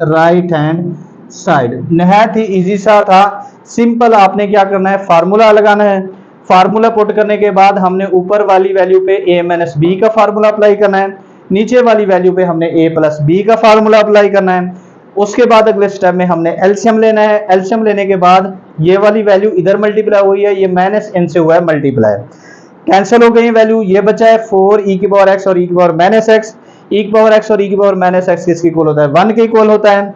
Speaker 1: राइट हैंड साइड। नहायत ही इजी सा था, सिंपल। आपने क्या करना है, फार्मूला लगाना है, फार्मूला पुट करने के बाद हमने ऊपर वाली वैल्यू पे a माइनस बी का फार्मूला अप्लाई करना है, नीचे वाली वैल्यू पे हमने a प्लस बी का फार्मूला अप्लाई करना है। उसके बाद अगले स्टेप में हमने एलसीएम लेना है, एलसीएम लेने के बाद ये वाली वैल्यू इधर मल्टीप्लाई हुई है, ये माइनस इनसे हुआ है मल्टीप्लाई, कैंसिल हो गई वैल्यू, ये बचा है 4 e की पावर x और e की पावर माइनस x, e की पावर x और e की पावर माइनस x किसके इक्वल होता है, 1 के इक्वल होता है।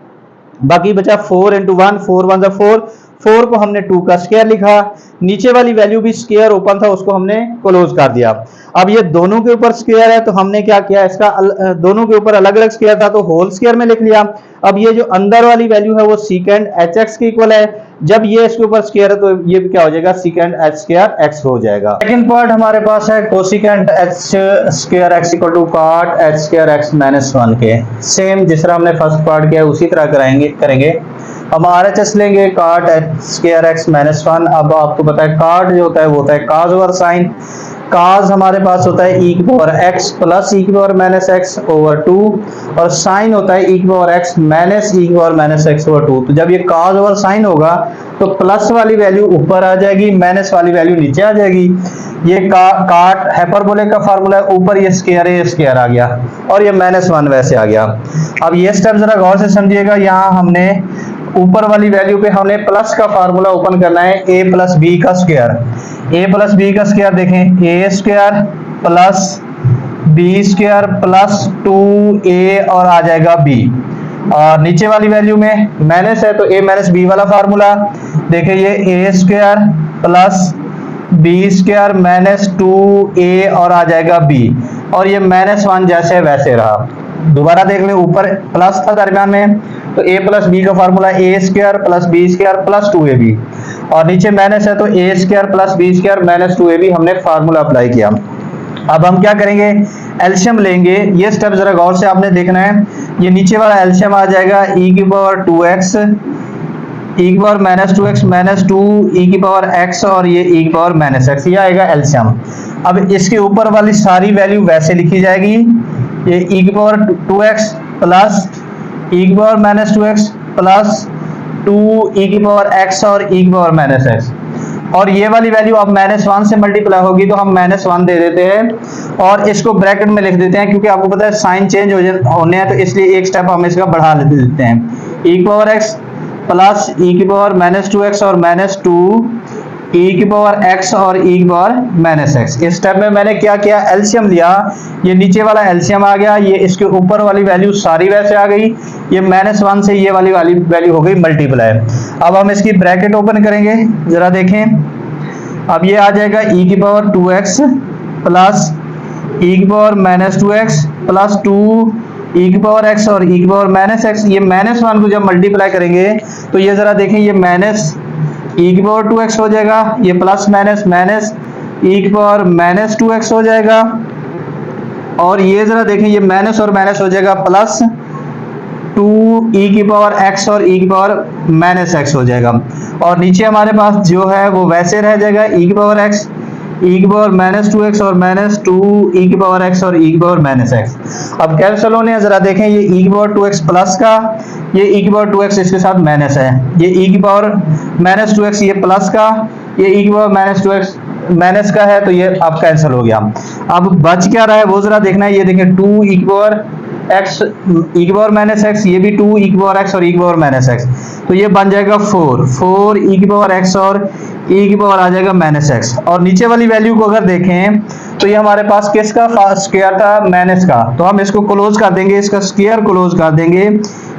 Speaker 1: बाकी बचा 4 इंटू 1, 4 1 4, 4 को हमने 2 का स्क्वायर लिखा, नीचे वाली वैल्यू भी स्क्वायर ओपन था उसको हमने क्लोज कर दिया। अब ये दोनों के ऊपर स्क्वायर है तो हमने क्या किया, इसका दोनों के ऊपर अलग अलग स्क्वायर था तो होल स्क्वायर में लिख लिया। अब ये जो अंदर वाली वैल्यू है वो सीकेंड hx के इक्वल है, जब ये इसके ऊपर स्क्वायर है तो ये भी क्या हो जाएगा, सीकेंड h स्क्वायर x हो जाएगा। सेकंड पार्ट हमारे पास है cosecant h square x equal to cot h square x minus 1 के। सेम जिस तरह हमने फर्स्ट पार्ट किया उसी तरह करेंगे। हम RHS लेंगे cot h square x minus 1। अब आपको पता है कॉट जो होता है वो होता है काज ओवर साइन, काज हमारे पास होता है e की पावर x प्लस e की पावर माइनस x ओवर 2 और साइन होता है e की पावर x माइनस e की पावर माइनस x ओवर 2। तो जब ये काज ओवर साइन होगा तो प्लस वाली वैल्यू ऊपर आ जाएगी, माइनस वाली वैल्यू नीचे आ जाएगी। ये काट हाइपरबोलिक का फार्मूला है, ऊपर ये स्क्वायर आ गया और ये -1 वैसे आ गया। अब ये स्टेप जरा गौर से समझिएगा, यहाँ हमने ऊपर वाली वैल्यू पे हमने प्लस का फार्मूला ओपन करना है, a प्लस बी का स्क्वायर। a प्लस बी का स्क्वायर देखें, a square plus B square plus 2a और आ जाएगा b। और नीचे वाली वैल्यू में माइनस है तो a माइनस बी वाला फार्मूला देखिए, ये a square plus B square minus 2a और आ जाएगा b, और ये -1 जैसे वैसे रहा। दोबारा देख लें, ऊपर प्लस था दरमियान में तो a प्लस बी का formula a square plus B square plus 2ab, और नीचे माइनस है तो a square plus B square minus 2ab हमने फार्मूला अप्लाई किया। अब हम क्या करेंगे, एलसीएम लेंगे। ये स्टेप जरा गौर से आपने देखना है। ये नीचे वाला एलसीएम आ जाएगा e की पावर 2x, e की पावर -2x माइनस 2 e की पावर x और ये e की पावर -x, ये आएगा एलसीएम। अब इसके ऊपर वाली सारी वैल्यू वैसे लिखी जाएगी, ये e की पावर 2x प्लस e की पावर -2x प्लस 2 e की पावर x और e की पावर -x, और ये वाली वैल्यू अब -1 से मल्टीप्लाई होगी तो हम -1 दे देते हैं और इसको ब्रैकेट में लिख देते हैं, क्योंकि आपको पता है साइन चेंज होने हैं तो इसलिए एक स्टेप हम इसका बढ़ा देते हैं। e की पावर x प्लस e की पावर -2x और -2 e की पावर x और e की पावर -x। इस स्टेप में मैंने क्या किया, एलसीएम लिया, ये नीचे वाला एलसीएम आ गया, ये इसके ऊपर वाली वैल्यू सारी वैसे आ गई, ये -1 से ये वाली वैल्यू हो गई मल्टीप्लाई। अब हम इसकी ब्रैकेट ओपन करेंगे, जरा देखें, अब ये आ जाएगा e की पावर 2x प्लस e की पावर -2x प्लस 2 e की पावर x और e की पावर -x। ये -1 को जब मल्टीप्लाई करेंगे तो ये जरा देखें, ये माइनस e की पावर 2x हो जाएगा, ये प्लस माइनस माइनस e की पावर -2x हो जाएगा, और ये जरा देखें, ये माइनस और माइनस हो जाएगा प्लस 2 e की पावर x और e की पावर -x हो जाएगा, और नीचे हमारे पास जो है वो वैसे रह जाएगा, e की पावर x, e की पावर -2x और -2 e की पावर x और e की पावर -x। अब कैंसिल होने हैं, जरा देखें, ये e की पावर 2x प्लस का, ये e की पावर 2x इसके साथ माइनस है, ये e की पावर -2x ये प्लस का, ये e की पावर -2x माइनस का है, तो ये अब कैंसिल हो गया। अब बच क्या रहा है वो जरा देखना है, ये देखें 2 e की पावर x e की पावर -x, ये भी 2 e की पावर x और e की पावर -x, तो ये बन जाएगा 4 e की पावर x और e की पावर आ जाएगा -x। और नीचे वाली वैल्यू को अगर देखें तो ये हमारे पास किसका स्क्वायर था, माइनस का, तो हम इसको क्लोज कर देंगे, इसका स्क्वायर क्लोज कर देंगे,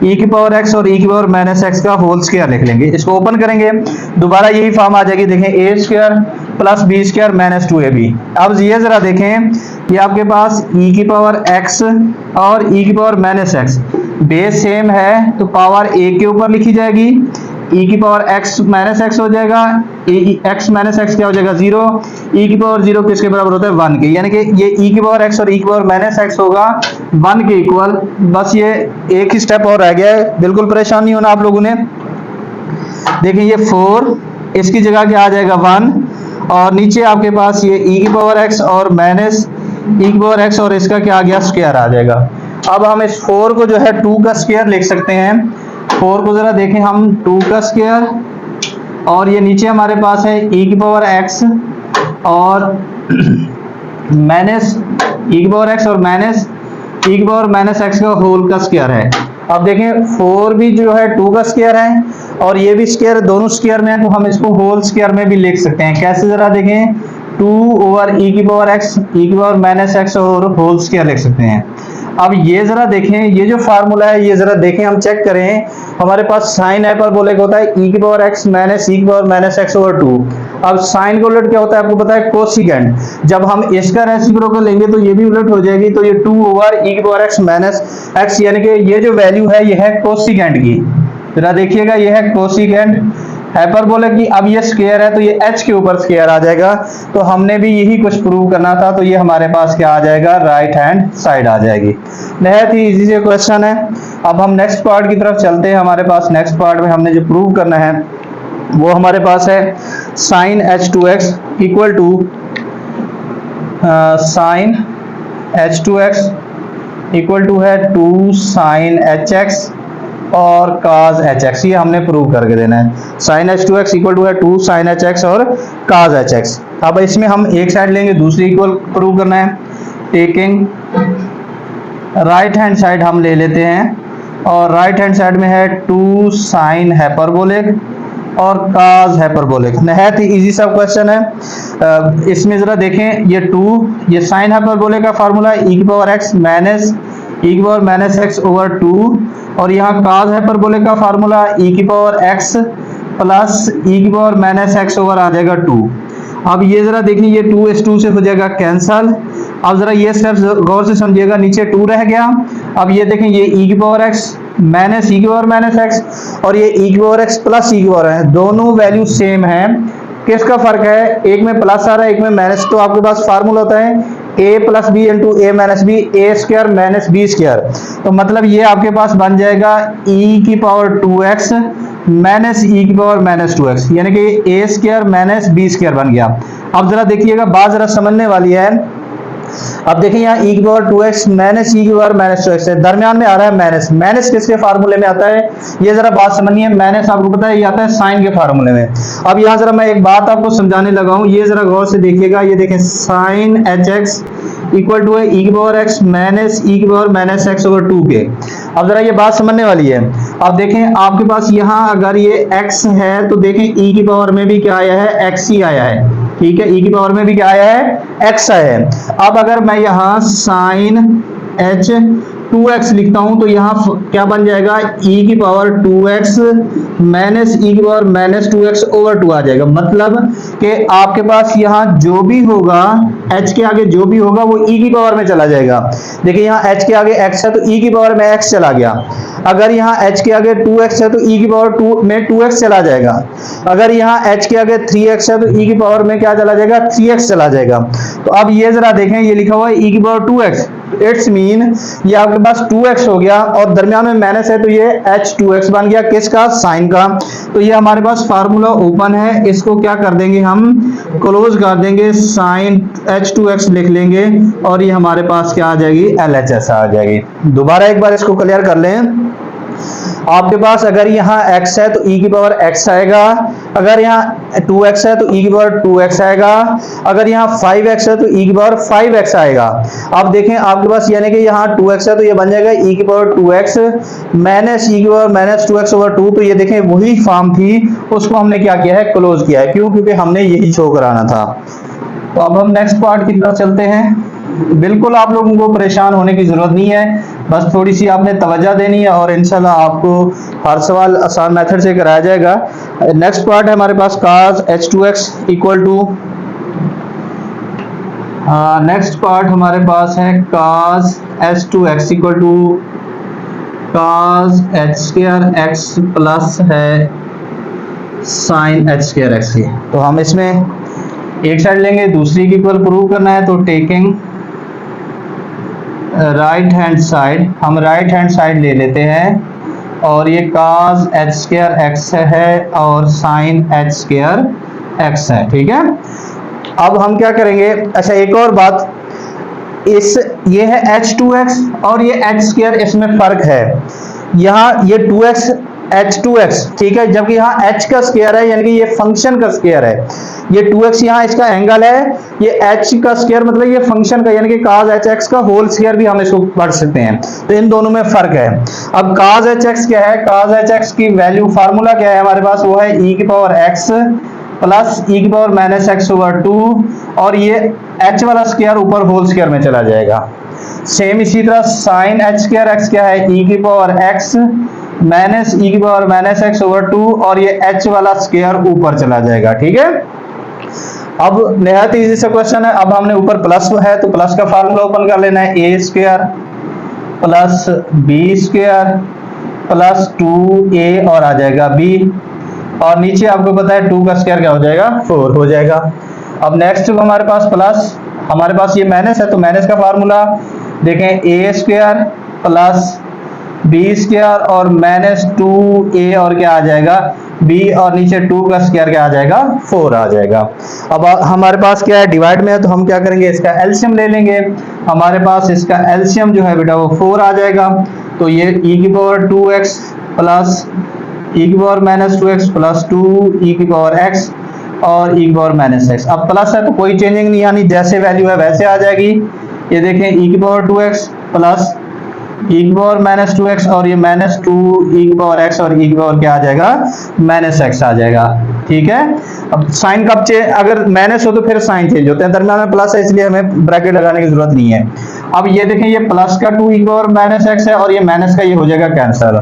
Speaker 1: e की पावर x और e की पावर -x का होल स्क्वायर लिख लेंगे। इसको ओपन करेंगे, दोबारा यही फॉर्म आ जाएगी, देखें a square plus B square minus 2ab। अब ये जरा देखें, ये आपके पास e की पावर x और e की पावर -x बेस सेम है तो पावर a के ऊपर लिखी जाएगी, e की पावर x -x हो जाएगा, x -x क्या हो जाएगा 0, e की पावर 0 किसके बराबर होता है 1 के, यानी कि ये e की पावर x और e की पावर -x होगा 1 के इक्वल। बस ये एक ही स्टेप और रह गया है, बिल्कुल परेशान नहीं होना आप लोगों ने। देखिए ये 4 इसकी जगह क्या आ जाएगा 1, और नीचे आपके पास ये e की पावर x और माइनस e की पावर x और इसका क्या आ गया स्क्वायर आ जाएगा। अब हम इस 4 को जो है 2 का स्क्वायर लिख सकते हैं, 4 को जरा देखें हम 2 का स्क्वायर, और ये नीचे हमारे पास है e की पावर x और माइनस e की पावर x और माइनस e की पावर -x का होल का स्क्वायर है। अब देखें 4 भी जो है 2 का स्क्वायर है और ये भी स्क्वायर, दोनों स्क्वायर में है, तो हम इसको होल स्क्वायर में भी लिख सकते हैं। कैसे जरा देखें, 2 ओवर e की पावर x, e की पावर -x और होल स्क्वायर लिख सकते हैं। अब ये जरा देखें, ये जो फार्मूला है ये जरा देखें, हम चेक करें, हमारे पास साइन हाइपरबोलिक होता है e की पावर x माइनस e की पावर -x ओवर 2। अब साइन का उलट क्या होता है आपको पता है, कोसिकेंड। जब हम इसका रेसिप्रोकल लेंगे तो ये भी उलट हो जाएगी, तो ये 2 ओवर e की पावर x माइनस x, यानी कि ये जो वैल्यू है ये है कोसिकेंड की। जरा देखिएगा, ये है कोसिकेंड हाइपरबोलिक की। अब ये स्क्वायर है तो ये h के ऊपर स्क्वायर आ जाएगा, तो हमने भी यही कुछ प्रूव करना था, तो ये हमारे पास क्या आ जाएगा, राइट हैंड साइड आ जाएगी। बहुत ही इजी से क्वेश्चन है। अब हम नेक्स्ट पार्ट की तरफ चलते हैं। हमारे पास नेक्स्ट पार्ट में हमने जो प्रूव करना है वो हमारे पास है sine h2x equal to sine h2x equal to है 2 साइन hx और cos hx, ये हमने प्रूव करके देना है। sin h2x इक्वल टू है 2 sin hx और cos hx। अब इसमें हम एक साइड लेंगे, दूसरी इक्वल प्रूव करना है। टेकिंग राइट हैंड साइड हम ले लेते हैं, और राइट हैंड साइड में है 2 sin हाइपरबोलिक और cos हाइपरबोलिक। नहायत ही इजी सा क्वेश्चन है। इसमें जरा देखें, ये 2, ये sin हाइपरबोलिक का फार्मूला e की power x minus x over 2, और यहाँ cos हाइपरबोलिक का फार्मूला e की पावर x प्लस e की पावर माइनस x ओवर आ जाएगा 2। अब ये जरा देखिए, ये 2 इस 2 से हो जाएगा कैंसल। अब जरा ये स्टेप गौर से समझिएगा, नीचे 2 रह गया। अब ये देखें, ये e की पावर x माइनस e की पावर माइनस x और ये e की पावर x प्लस e की पावर है, दोनों वैल्यू सेम है। किसका फर्क है? एक में प्लस आ रहा है, एक में माइनस। तो आपके पास फार्मूला होता है a plus B into A minus B, A square minus B square. तो मतलब ये आपके पास बन जाएगा e की पावर 2x माइनस e की पावर माइनस 2x, यानी कि A square minus B square बन गया। अब जरा देखिएगा, बात जरा समझने वाली है। अब देखिए यहाँ e की पावर 2x माइनस e की पावर माइनस 2x है, दरमियान में आ रहा है माइनस। माइनस किसके फार्मूले में आता है? ये जरा बात समझिए। माइनस आपको पता है ये आता है साइन के फार्मूले में। अब यहाँ जरा मैं एक बात आपको समझाने लगा हूँ, ये जरा गौर से देखिएगा। ये देखें, साइन hx इक्वल टू है e की पावर x माइनस e की पावर माइनस x ओवर 2 के। अब जरा ये बात समझने वाली है। अब देखें, आपके पास यहाँ अगर ये x है तो देखें e की पावर में भी क्या आया है? x ही आया है। ठीक है, e की पावर में भी क्या आया है? x आया है। अब अगर मैं यहाँ साइन h 2x लिखता हूं तो यहाँ क्या बन जाएगा? e की पावर 2x माइनस e की पावर माइनस 2x ओवर 2 आ जाएगा। मतलब कि आपके पास यहाँ जो भी होगा, h के आगे जो भी होगा वो e की पावर में चला जाएगा। देखिए यहाँ h के आगे x है तो e की पावर में x चला गया। अगर यहाँ h के आगे 2x है तो e की पावर 2 में 2x चला जाएगा। अगर यहाँ h के आगे 3x है तो e की पावर में क्या चला जाएगा? 3x चला जाएगा। तो अब ये जरा देखें, ये लिखा हुआ है e की पावर 2x, इट्स मीन ये आपके पास 2x हो गया और दरमियान में माइनस है तो ये h2x बन गया। किसका? साइन का। तो ये हमारे पास फार्मूला ओपन है, इसको क्या कर देंगे हम? क्लोज कर देंगे, साइन h2x लिख लेंगे और ये हमारे पास क्या आ जाएगी? LHS आ जाएगी। दोबारा एक बार इसको क्लियर कर लें। आपके पास अगर यहाँ x है तो e की पावर x आएगा, अगर यहाँ 2x है तो e की पावर 2x आएगा, अगर यहाँ 5x है तो e की पावर 5x आएगा। अब देखें आपके पास, यानी कि यहाँ 2x है तो ये बन जाएगा e की पावर 2x माइनस e की पावर माइनस 2x ओवर 2। तो ये देखें वही फॉर्म थी, उसको हमने क्या किया है? क्लोज किया है। क्यों? क्योंकि हमने यही शो कराना था। तो अब हम नेक्स्ट पार्ट की तरफ चलते हैं। बिल्कुल आप लोगों को परेशान होने की जरूरत नहीं है, बस थोड़ी सी आपने तवज्जो देनी है और इंशाल्लाह आपको हर सवाल आसान मेथड से कराया जाएगा। नेक्स्ट पार्ट है हमारे पास cos h2x equal to, next part हमारे पास है cos h2x equal to cos h square x plus है sin h स्क्वायर x। तो हम इसमें एक साइड लेंगे, दूसरी की इक्वल प्रूव करना है। तो टेकिंग राइट हैंड साइड, हम राइट हैंड साइड ले लेते हैं और ये cos h स्क्वायर x है और sin h स्क्वायर x है। ठीक है, अब हम क्या करेंगे? अच्छा एक और बात, ये है h2x और ये h स्क्वायर, इसमें फर्क है। यहाँ ये 2x h2x, ठीक है, जबकि यहाँ h का स्क्वायर है, यानी कि ये फंक्शन का स्क्वायर है। ये 2x यहाँ इसका एंगल है, ये h का स्क्वायर मतलब ये फंक्शन का, यानी कि cos hx का होल स्क्वायर भी हम इसको पढ़ सकते हैं। तो इन दोनों में फर्क है। अब cos hx क्या है? cos hx की वैल्यू फार्मूला क्या है हमारे पास? वो है e की पावर x प्लस e की पावर माइनस x ओवर 2, और ये h वाला स्क्वायर ऊपर होल स्क्वायर में चला जाएगा। सेम इसी तरह sin h स्क्वायर x क्या है? e की पावर x माइनस e की पावर माइनस x ओवर 2, और ये h वाला स्क्वायर ऊपर चला जाएगा। ठीक है, अब निहायत इजी सा क्वेश्चन है। अब हमने ऊपर प्लस है तो प्लस का फार्मूला ओपन कर लेना है, a square plus b square plus 2a और आ जाएगा b, और नीचे आपको पता है 2 का स्क्वायर क्या हो जाएगा? 4 हो जाएगा। अब नेक्स्ट हमारे पास प्लस, हमारे पास ये माइनस है तो माइनस का फार्मूला देखें, a square plus b square और माइनस 2a और क्या आ जाएगा? b, और नीचे 2 का स्क्वायर क्या आ जाएगा? 4 आ जाएगा। अब हमारे पास क्या है? डिवाइड में है तो हम क्या करेंगे? इसका एलसीएम ले लेंगे। हमारे पास इसका एलसीएम जो है बेटा वो 4 आ जाएगा। तो ये e की पावर 2x प्लस ई की पावर माइनस 2x प्लस 2 ई की पावर x और ई की पावर माइनस x। अब प्लस है तो कोई चेंजिंग नहीं, यानी जैसे वैल्यू है वैसे आ जाएगी। ये देखें ई की पावर 2x प्लस ई की पावर माइनस 2x और ये माइनस 2 ई की पावर x और ई की पावर क्या आ जाएगा, माइनस x आ जाएगा। ठीक है, अब साइन कब चेंज, अगर माइनस हो तो फिर साइन चेंज होते हैं, दरम्यान में प्लस है इसलिए हमें ब्रैकेट लगाने की जरूरत नहीं है। अब ये देखें ये प्लस का 2 ई की पावर माइनस x है और ये माइनस का ये हो जाएगा कैंसिल।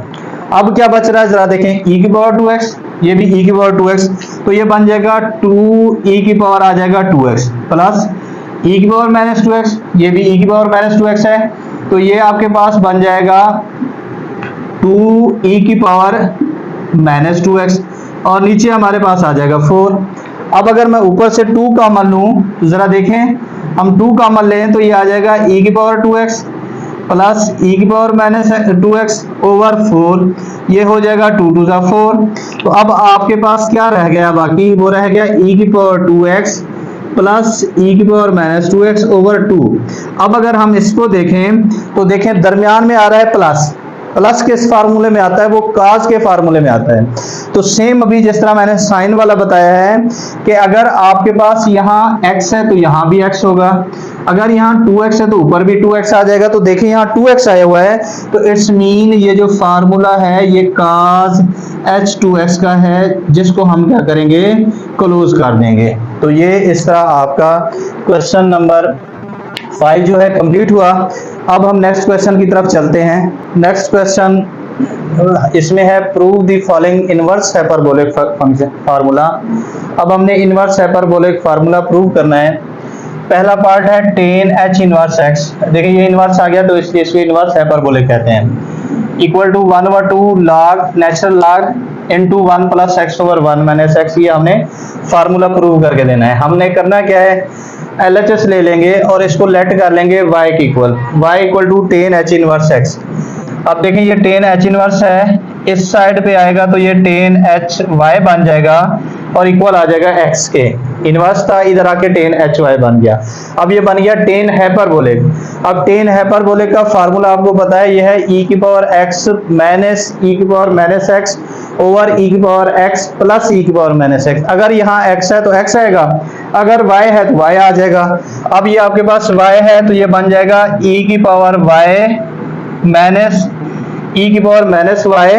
Speaker 1: अब क्या बच रहा है जरा देखें, ई की पावर 2x, ये भी ई की पावर 2x, तो ये बन जाएगा 2 ई की पावर आ जाएगा 2x प्लस ई की पावर माइनस 2x, ये भी ई की पावर माइनस 2x है, तो ये आपके पास बन जाएगा 2 ई की पावर माइनस 2x और नीचे हमारे पास आ जाएगा 4। अब अगर मैं ऊपर से 2 कॉमन लूं तो जरा देखें, हम 2 कॉमन लें तो ये आ जाएगा ई की पावर 2x प्लस ई की पावर माइनस 2x ओवर 4, ये हो जाएगा 2 2 जा 4। तो अब आपके पास क्या रह गया बाकी, वो रह गया ई की पावर 2x प्लस ई की पावर माइनस 2x ओवर 2। अब अगर हम इसको देखें तो देखें दरमियान में आ रहा है प्लस, प्लस किस फार्मूले में आता है, वो काज के फार्मूले में आता है। तो सेम अभी जिस तरह मैंने साइन वाला बताया है कि अगर आपके पास यहाँ x है तो यहाँ भी x होगा, अगर यहाँ 2x है तो ऊपर भी 2x आ जाएगा। तो देखिए यहाँ 2x आया हुआ है तो इट्स मीन ये जो फार्मूला है ये काज h2x का है, जिसको हम क्या करेंगे, क्लोज कर देंगे। तो ये इस तरह आपका क्वेश्चन नंबर 5 जो है कंप्लीट हुआ। अब हम नेक्स्ट क्वेश्चन की तरफ चलते हैं। नेक्स्ट क्वेश्चन इसमें है prove the following inverse hyperbolic function formula. अब हमने इनवर्स हाइपरबोलिक फार्मूला प्रूव करना है। पहला पार्ट है tan h इनवर्स x, देखिए ये इनवर्स आ गया तो इसलिए इसको इनवर्स हाइपरबोलिक कहते हैं। Equal to 1/2 log natural log into 1 plus x over 1 minus x, ये हमने फार्मूला प्रूव करके देना है। हमने करना क्या है, LHS ले लेंगे और इसको लेट कर लेंगे y के equal, y equal to tan h inverse x। अब देखें ये tan h इनवर्स है, इस साइड पे आएगा तो ये tan h y बन जाएगा और इक्वल आ जाएगा x के, इनवर्स था इधर आके tan h y बन गया। अब ये बन गया tan हाइपरबोलिक। अब tan हाइपरबोलिक का फार्मूला आपको पता है, ये है e की पावर x माइनस e की power minus x over e की पावर x प्लस e की पावर माइनस x। अगर यहाँ x है तो x आएगा, अगर y है तो y आ जाएगा। अब ये आपके पास y है तो ये बन जाएगा e की पावर y माइनस e की पावर माइनस y,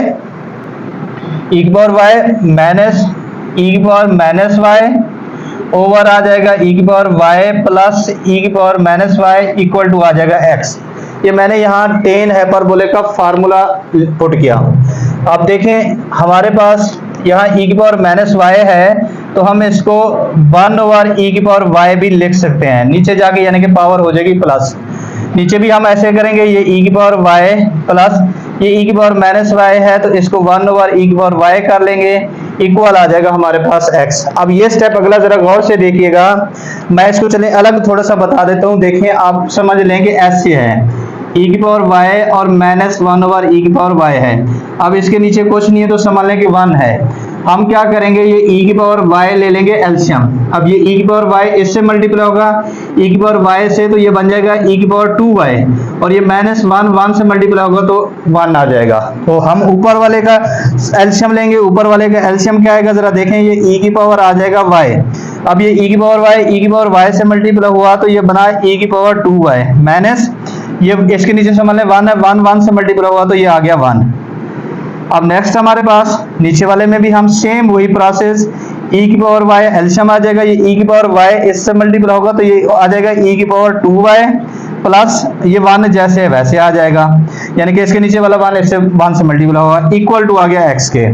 Speaker 1: e की पावर y माइनस e की पावर माइनस y ओवर आ जाएगा e की पावर y प्लस e की power minus y equal to आ जाएगा x। ये मैंने यहाँ tan हाइपरबोलिक का फार्मूला पुट किया। अब देखें हमारे पास यहाँ e की पावर माइनस y है तो हम इसको 1 ओवर e की पावर y भी लिख सकते हैं, नीचे जाके यानी कि पावर हो जाएगी प्लस। नीचे भी हम ऐसे करेंगे, ये e की पावर y प्लस ये e की पावर माइनस y है तो इसको 1 ओवर e की पावर y कर लेंगे, इक्वल आ जाएगा हमारे पास x। अब ये स्टेप अगला जरा गौर से देखिएगा, मैं इसको चले अलग थोड़ा सा बता देता हूँ। देखिए आप समझ लेंगे ऐसे है e की पावर y और माइनस 1 ओवर e की पावर y है। अब इसके नीचे कुछ नहीं है तो समझ लें कि 1 है। हम क्या करेंगे, ये e की पावर y ले लेंगे एलसीएम। अब ये e की पावर y इससे मल्टीप्लाई होगा e की पावर y से, तो ये बन जाएगा e की पावर 2y और ये माइनस 1 से मल्टीप्लाई होगा तो 1 आ जाएगा। तो हम ऊपर वाले का एलसीएम लेंगे, ऊपर वाले का एलसीएम क्या आएगा जरा देखें, ये e की पावर आ जाएगा y। अब ये e की पावर y e की पावर y से मल्टीप्लाई हुआ तो ये बना e की पावर 2y माइनस ये इसके नीचे समझ लें 1 है, 1 से मल्टीप्लाई हुआ तो ये आ गया 1। अब नेक्स्ट हमारे पास नीचे वाले में भी हम सेम वही प्रोसेस, e की पावर y एलसीएम आ जाएगा, ये e की पावर y इससे मल्टीप्लाई होगा तो ये आ जाएगा e की पावर 2y प्लस ये 1 जैसे वैसे आ जाएगा, यानी कि इसके नीचे वाला 1 इससे 1 से मल्टीप्लाई होगा, इक्वल टू आ गया x के।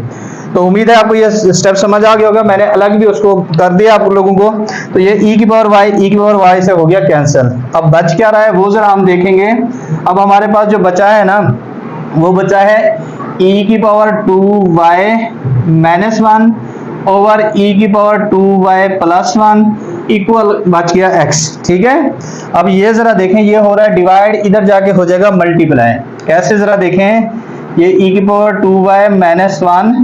Speaker 1: तो उम्मीद है आपको ये स्टेप समझ आ गया होगा, मैंने अलग भी उसको कर दिया आप लोगों को। तो ये e की पावर y से हो गया कैंसिल। अब बच क्या रहा है वो जरा हम देखेंगे। अब हमारे पास जो बचा है ना, वो बचा है e की power 2y minus 1 over e की पावर 2y प्लस 1 इक्वल बच गया x। ठीक है, अब ये जरा देखें, ये हो रहा है डिवाइड, इधर जाके हो जाएगा मल्टीप्लाई। कैसे जरा देखें, ये e की पावर 2y माइनस 1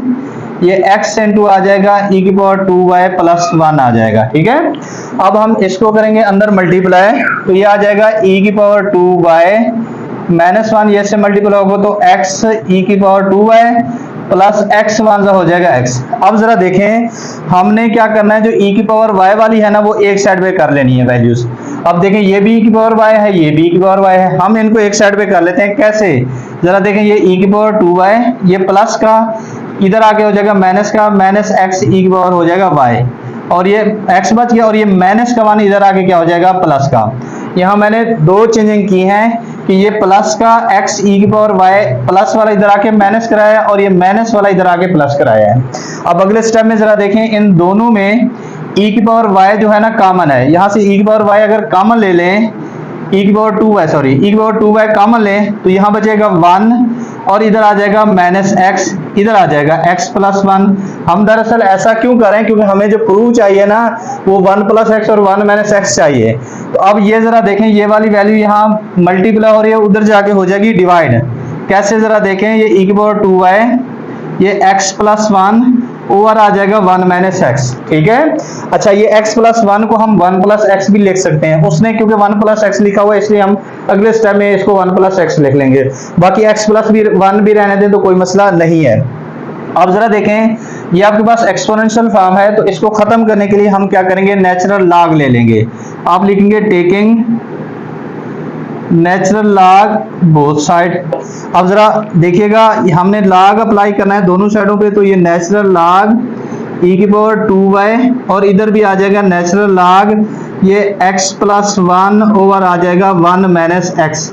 Speaker 1: ये x इंटू आ जाएगा e की पावर 2y प्लस 1 आ जाएगा। ठीक है, अब हम इसको करेंगे अंदर मल्टीप्लाई तो ये आ जाएगा e की पावर 2y -1 ये से मल्टीप्लाई होगा तो x e की power 2y plus x one हो जाएगा x। अब जरा देखें हमने क्या करना है, जो e की पावर y वाली है ना वो एक साइड पे कर लेनी है वैल्यूज। अब देखें ये भी e की पावर y है, ये भी e की पावर y है, हम इनको एक साइड पे कर लेते हैं। कैसे, जरा देखें ये e की पावर 2y ये प्लस का इधर आके हो जाएगा माइनस का, माइनस x e की पावर हो जाएगा y और ये x बच गया और ये माइनस का मान इधर आके क्या हो जाएगा प्लस का। यहाँ मैंने दो चेंजिंग की हैं कि ये प्लस का x e की पावर y प्लस वाला इधर आके माइनस कराया और ये माइनस वाला इधर आके प्लस कराया है। अब अगले स्टेप में जरा देखें इन दोनों में e की पावर y जो है ना कॉमन है, यहाँ से e की पावर y अगर कॉमन ले लें, e की पावर 2y सॉरी e की पावर 2y कॉमन लें तो यहाँ बचेगा 1 और इधर आ जाएगा माइनस x, इधर आ जाएगा x प्लस 1। हम दरअसल ऐसा क्यों करें, क्योंकि हमें जो प्रूव चाहिए ना वो 1 प्लस x और 1 माइनस x चाहिए। तो अब ये जरा देखें ये वाली वैल्यू यहाँ मल्टीप्लाई हो रही है, उधर जाके हो जाएगी डिवाइड। कैसे, जरा देखें ये e की पावर 2y ये x प्लस 1 ओवर आ जाएगा 1 माइनस एक्स। ठीक है, अच्छा ये x प्लस 1 को हम 1 प्लस एक्स भी लिख सकते हैं, उसने क्योंकि 1 प्लस एक्स लिखा हुआ है इसलिए हम अगले स्टेप में इसको 1 प्लस एक्स लिख लेंगे, बाकी x प्लस भी 1 भी रहने दें तो कोई मसला नहीं है। अब जरा देखें ये आपके पास एक्सपोनेंशियल फॉर्म है, तो इसको खत्म करने के लिए हम क्या करेंगे, नेचुरल लॉग ले लेंगे। आप लिखेंगे taking natural log both side. अब जरा देखिएगा हमने लॉग अप्लाई करना है दोनों साइडों पे, तो ये नेचुरल लॉग e की पावर 2y और इधर भी आ जाएगा नेचुरल लॉग ये x प्लस 1 ओवर आ जाएगा 1 माइनस एक्स।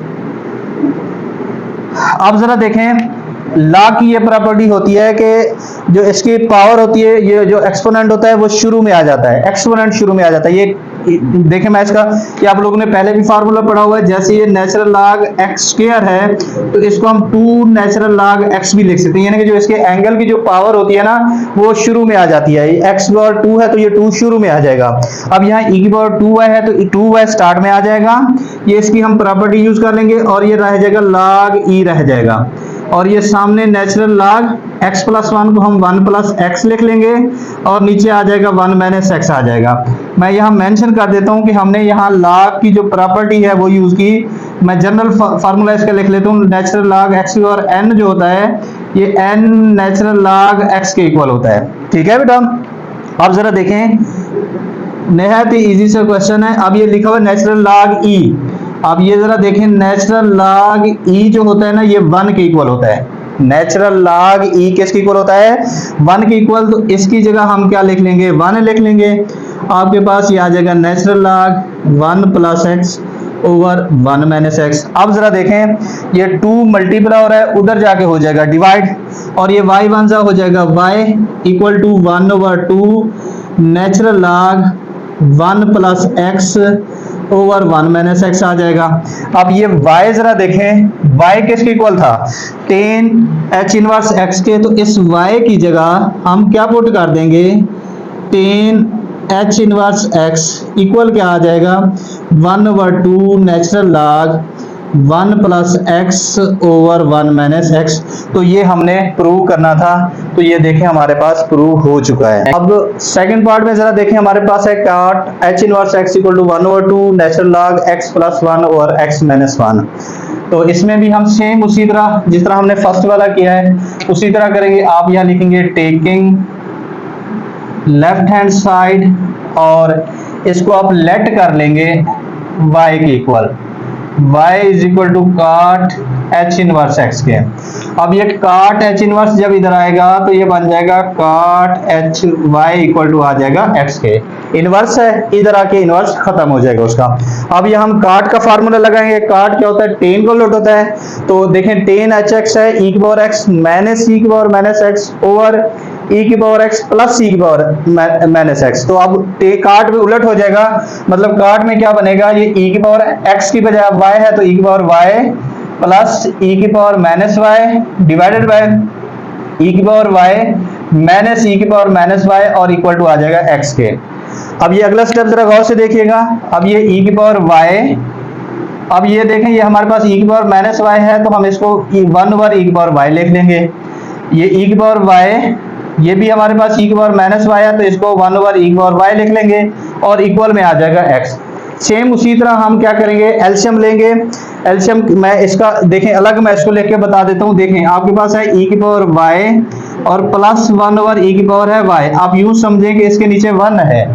Speaker 1: अब जरा देखें लॉग की ये प्रॉपर्टी होती है कि जो इसकी पावर होती है, ये जो एक्सपोनेंट होता है वो शुरू में आ जाता है, एक्सपोनेंट शुरू में आ जाता है। ये देखें मैं इसका कि आप लोगों ने पहले भी फार्मूला पढ़ा हुआ है, जैसे ये नेचुरल लॉग एक्स स्क्वायर है तो इसको हम 2 नेचुरल लॉग एक्स भी लिख सकते हैं, यानी कि जो इसके एंगल की जो पावर होती है ना वो शुरू में आ जाती है। एक्स की पावर 2 है तो ये 2 शुरू में आ जाएगा। अब यहाँ e की पावर 2y है तो 2y स्टार्ट में आ जाएगा, ये इसकी हम प्रॉपर्टी यूज कर लेंगे और ये रह जाएगा log e रह जाएगा, और ये सामने नेचुरल लॉग x प्लस 1 को हम 1 प्लस एक्स लिख लेंगे और नीचे आ जाएगा 1 माइनस एक्स आ जाएगा। मैं यहाँ मेंशन कर देता हूँ कि हमने यहाँ लॉग की जो प्रॉपर्टी है वो यूज की। मैं जनरल फार्मूला इसका लिख लेता हूँ, नेचुरल लॉग x और n जो होता है ये n नेचुरल लॉग x के इक्वल होता है। ठीक है बेटा, अब जरा देखें निहायत ही इजी सा क्वेश्चन है। अब ये लिखा हुआ नेचुरल लॉग e, अब ये जरा देखें नेचुरल लॉग e जो होता है ना ये 1 के इक्वल होता है। नेचुरल लॉग e किसके इक्वल होता है, 1 के इक्वल, तो इसकी जगह हम क्या लिख लेंगे 1 लिख लेंगे। आपके पास ये आ जाएगा natural log 1 plus x over 1 minus x. अब जरा देखें ये 2 मल्टीप्लाई हो रहा है, उधर जाके हो जाएगा डिवाइड और ये y वन सा हो जाएगा y equal to 1 over 2 natural log 1 plus x over 1 minus x आ जाएगा। अब ये y जरा देखें y किसके इक्वल था, tan h इनवर्स x के, तो इस y की जगह हम क्या पुट कर देंगे tan h inverse x equal क्या आ जाएगा 1 over 2 natural log 1 plus x over 1 minus x. तो ये हमने प्रूव करना था, तो ये देखें हमारे पास प्रूव हो चुका है। अब सेकंड पार्ट में जरा देखें हमारे पास है coth h inverse x equal to 1 over 2 natural log x plus 1 over x minus 1। तो इसमें भी हम सेम उसी तरह जिस तरह हमने फर्स्ट वाला किया है उसी तरह करेंगे। आप यहाँ लिखेंगे टेकिंग लेफ्ट हैंड साइड और इसको आप लेट कर लेंगे y के equal, y is equal to coth h inverse x के। अब ये काट h इनवर्स जब इधर आएगा तो ये बन जाएगा काट h y इक्वल टू आ जाएगा x के, इनवर्स है इधर आके इनवर्स खत्म हो जाएगा उसका। अब ये हम काट का फार्मूला लगाएंगे, काट क्या होता है टेन को लोट होता है, तो देखें टेन एच एक्स है e की पावर x माइनस e की power minus x over e की पावर x प्लस e की पावर माइनस एक्स। तो अब काट में उलट हो जाएगा, मतलब काट में क्या बनेगा ये e की पावर x की बजाय y है तो e की पावर y प्लस e की power minus y divided by e की पावर y माइनस e की पावर माइनस y और इक्वल टू आ जाएगा x के। अब ये अगला स्टेप जरा गौर से देखिएगा। अब ये e की पावर y, अब ये देखें ये हमारे पास e की पावर माइनस y है तो हम इसको 1 ओवर e की पावर y लिख लेंगे। ये e की पावर y ये भी हमारे पास e की पावर माइनस y है तो इसको 1 ओवर e की पावर y लिख लेंगे और इक्वल में आ जाएगा x। सेम उसी तरह हम क्या करेंगे एलसीएम लेंगे। एलसीएम मैं इसका देखें अलग, मैं इसको लेके बता देता हूँ। देखें आपके पास है e की पावर y और प्लस 1 ओवर e की पावर है y। आप यूं समझें कि इसके नीचे 1 है।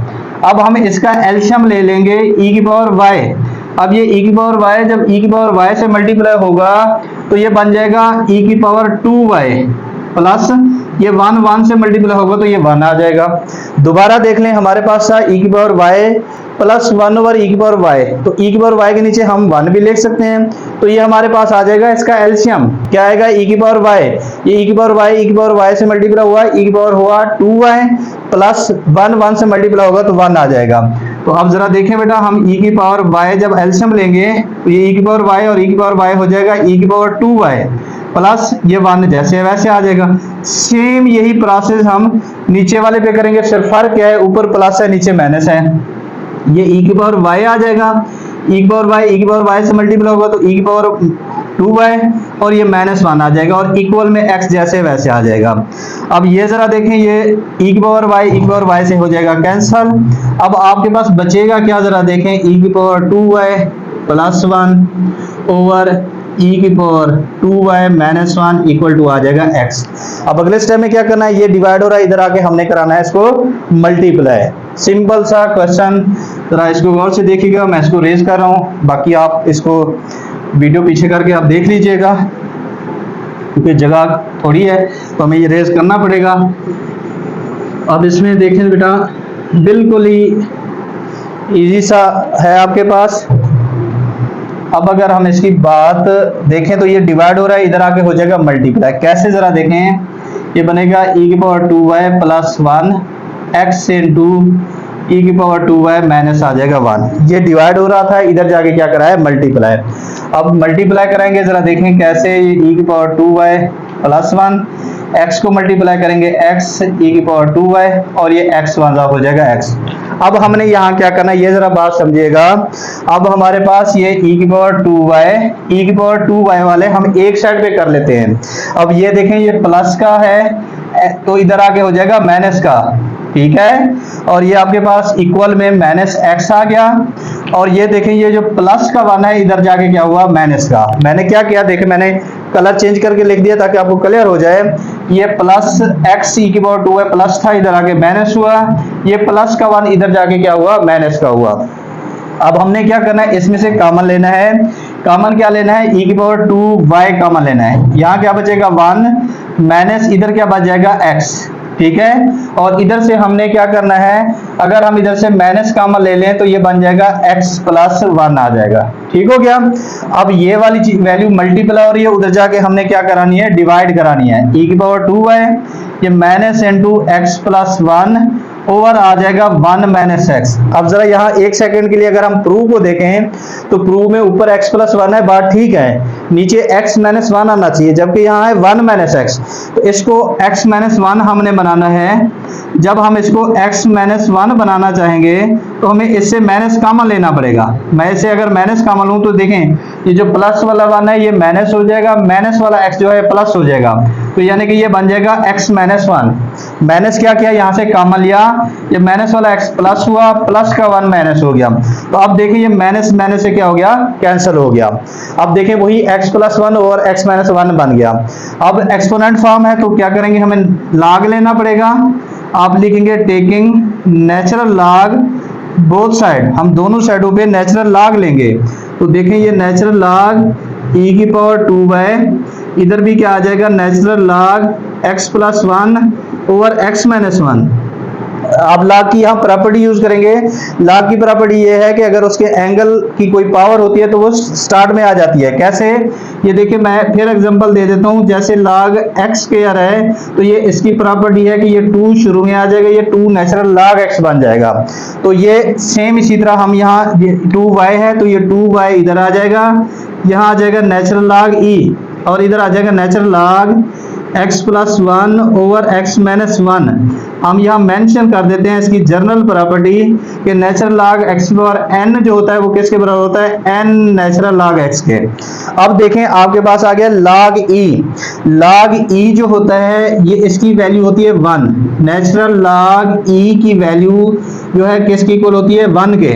Speaker 1: अब हम इसका एलसीएम ले लेंगे e की पावर y। अब ये e की पावर y जब e की पावर y से मल्टीप्लाई होगा तो ये बन जाएगा e की पावर 2y प्लस ये 1 से मल्टीप्लाई होगा तो ये 1 आ जाएगा। दोबारा देख लें, हमारे पास था e की power y plus 1 over e की पावर y। तो e की पावर y के नीचे हम 1 भी लिख सकते हैं। तो ये हमारे पास आ जाएगा इसका एलसीएम क्या आएगा, e की पावर y। ये e की पावर y, e की पावर y से मल्टीप्लाई हुआ, e की पावर हुआ 2y प्लस 1 से मल्टीप्लाई होगा तो 1 आ जाएगा। तो अब जरा देखें बेटा, हम e की पावर y जब एलसीएम लेंगे तो ये e की पावर y और e की पावर y हो जाएगा e की पावर 2y प्लस ये 1 जैसे वैसे आ जाएगा। सेम यही प्रोसेस हम नीचे वाले पे करेंगे, सिर्फ फर्क क्या है, ऊपर प्लस है नीचे माइनस है। ये e की पावर y आ जाएगा, e की पावर y से मल्टीप्लाई होगा तो e की पावर 2y और ये -1 आ जाएगा और इक्वल में x जैसे वैसे आ जाएगा। अब ये जरा देखें, ये e की पावर y से हो जाएगा कैंसल। अब आपके पास बचेगा क्या, जरा देखें, e की power 2y plus 1 over e की पावर 2y -1 इक्वल टू आ जाएगा x। अब अगले स्टेप में क्या करना है, ये डिवाइड हो रहा है, इधर आके हमने कराना है इसको मल्टीप्लाई। सिंपल सा क्वेश्चन, जरा इसको गौर से देखिएगा। मैं इसको रेज कर रहा हूँ, बाकी आप इसको वीडियो पीछे करके आप देख लीजिएगा क्योंकि जगह थोड़ी है तो हमें ये रेज करना पड़ेगा। अब इसमें देखें बेटा, बिल्कुल ही इजी सा है आपके पास। अब अगर हम इसकी बात देखें तो ये डिवाइड हो रहा है, इधर आके हो जाएगा मल्टीप्लाई। कैसे जरा देखें, ये बनेगा e की power 2y plus 1 x into e की पावर 2y माइनस आ जाएगा 1। ये डिवाइड हो रहा था, इधर जाके क्या करा है मल्टीप्लाई। अब मल्टीप्लाई करेंगे, जरा देखें कैसे, ये e की पावर 2y प्लस 1 x को मल्टीप्लाई करेंगे x e की पावर 2y और ये x 1 हो जाएगा x। अब हमने यहाँ क्या करना है, ये जरा बात समझिएगा। अब हमारे पास ये e की पावर 2y वाले हम एक साइड पे कर लेते हैं। अब ये देखें, ये प्लस का है तो इधर आके हो जाएगा माइनस का, ठीक है। और ये आपके पास इक्वल में माइनस x आ गया। और ये देखें, ये जो प्लस का 1 है इधर जाके क्या हुआ माइनस का। मैंने क्या किया, देखें मैंने कलर चेंज करके लिख दिया ताकि आपको क्लियर हो जाए। ये प्लस x e की पावर 2y प्लस था, इधर आके माइनस हुआ। ये प्लस का 1 इधर जाके क्या हुआ माइनस का हुआ। अब हमने क्या करना है, इसमें से कॉमन लेना है। कॉमन क्या लेना है, e की पावर 2y कॉमन लेना है। यहाँ क्या बचेगा 1 माइनस इधर क्या बच जाएगा x, ठीक है। और इधर से हमने क्या करना है, अगर हम इधर से माइनस कॉमन ले लें तो ये बन जाएगा x प्लस 1 आ जाएगा, ठीक हो गया। अब ये वाली वैल्यू मल्टीप्लाई हो रही है, उधर जाके हमने क्या करानी है डिवाइड करानी है। e की पावर 2y ये minus into x plus 1 over आ जाएगा 1 माइनस x। अब जरा यहाँ एक सेकंड के लिए अगर हम प्रूव को देखें तो प्रूव में ऊपर x प्लस 1 है, बात ठीक है, नीचे x माइनस 1 आना चाहिए, जबकि यहाँ है 1 माइनस x। तो इसको x माइनस 1 हमने बनाना है। जब हम इसको x माइनस 1 बनाना चाहेंगे तो हमें इससे माइनस कॉमन लेना पड़ेगा। मैं इसे अगर माइनस कॉमन लूँ तो देखें, ये जो प्लस वाला 1 है ये माइनस हो जाएगा, माइनस वाला x जो है प्लस हो जाएगा। तो यानी कि ये बन जाएगा x माइनस 1। माइनस क्या किया, यहाँ से कॉमन लिया, ये माइनस वाला x प्लस हुआ, प्लस का 1 माइनस हो गया। तो अब देखिए ये माइनस माइनस से क्या हो गया कैंसिल हो गया। अब देखिए वही x प्लस 1 और x माइनस 1 बन गया। अब एक्सपोनेंट फॉर्म है तो क्या करेंगे, हमें लॉग लेना पड़ेगा। आप लिखेंगे taking natural log both side, हम दोनों साइडों पे नेचुरल लॉग लेंगे। तो देखें ये नेचुरल लॉग e की पावर 2y, इधर भी क्या आ जाएगा natural log x plus 1 over x minus 1। अब लॉग की यहाँ प्रॉपर्टी यूज करेंगे। लॉग की प्रॉपर्टी ये है कि अगर उसके एंगल की कोई पावर होती है तो वो स्टार्ट में आ जाती है। कैसे, ये देखिए मैं फिर एग्जांपल दे देता हूँ। जैसे लॉग x स्क्वायर है तो ये इसकी प्रॉपर्टी है कि ये 2 शुरू में आ जाएगा, ये 2 नेचुरल लॉग x बन जाएगा। तो ये सेम इसी तरह हम यहाँ 2y है तो ये 2y इधर आ जाएगा, यहाँ आ जाएगा नेचुरल लॉग e और इधर आ जाएगा natural log x plus 1 over x minus 1। हम यहाँ मेंशन कर देते हैं इसकी जनरल प्रॉपर्टी कि natural log x power n जो होता है वो किसके बराबर होता है, n नेचुरल लॉग x के। अब देखें आपके पास आ गया लॉग e। लॉग e जो होता है ये इसकी वैल्यू होती है 1। नेचुरल लॉग e की वैल्यू जो है किसकी इक्वल होती है 1 के।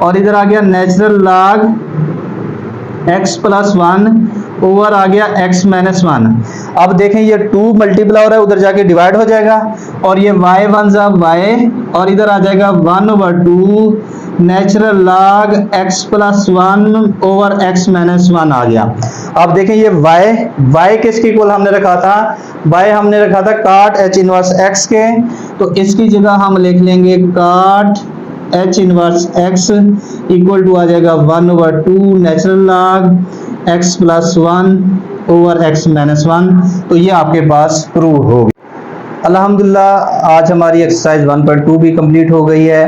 Speaker 1: और इधर आ गया natural log x plus 1 over आ गया x माइनस 1। अब देखें ये 2 मल्टीप्लाई हो रहा है, उधर जाके डिवाइड हो जाएगा और ये y वन जा y और इधर आ जाएगा 1/2 natural log x plus 1 over x minus 1 आ गया। अब देखें ये y किसके इक्वल हमने रखा था, y हमने रखा था cot h इनवर्स x के, तो इसकी जगह हम लिख लेंगे cot h inverse x equal to आ जाएगा 1/2 natural log x plus 1 over x minus 1। तो ये आपके पास प्रूव हो गया। अल्हम्दुलिल्लाह आज हमारी एक्सरसाइज 1.2 भी कंप्लीट हो गई है।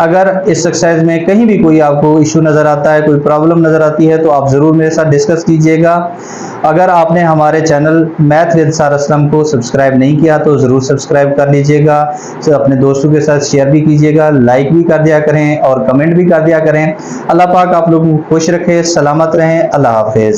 Speaker 1: अगर इस एक्सरसाइज में कहीं भी कोई आपको इशू नज़र आता है, कोई प्रॉब्लम नज़र आती है, तो आप ज़रूर मेरे साथ डिस्कस कीजिएगा। अगर आपने हमारे channel math with sir Aslam को सब्सक्राइब नहीं किया तो ज़रूर सब्सक्राइब कर लीजिएगा, अपने दोस्तों के साथ शेयर भी कीजिएगा, लाइक भी कर दिया करें और कमेंट भी कर दिया करें। अल्लाह पाक आप लोगों को खुश रखे, सलामत रहें। अल्लाह हाफिज़।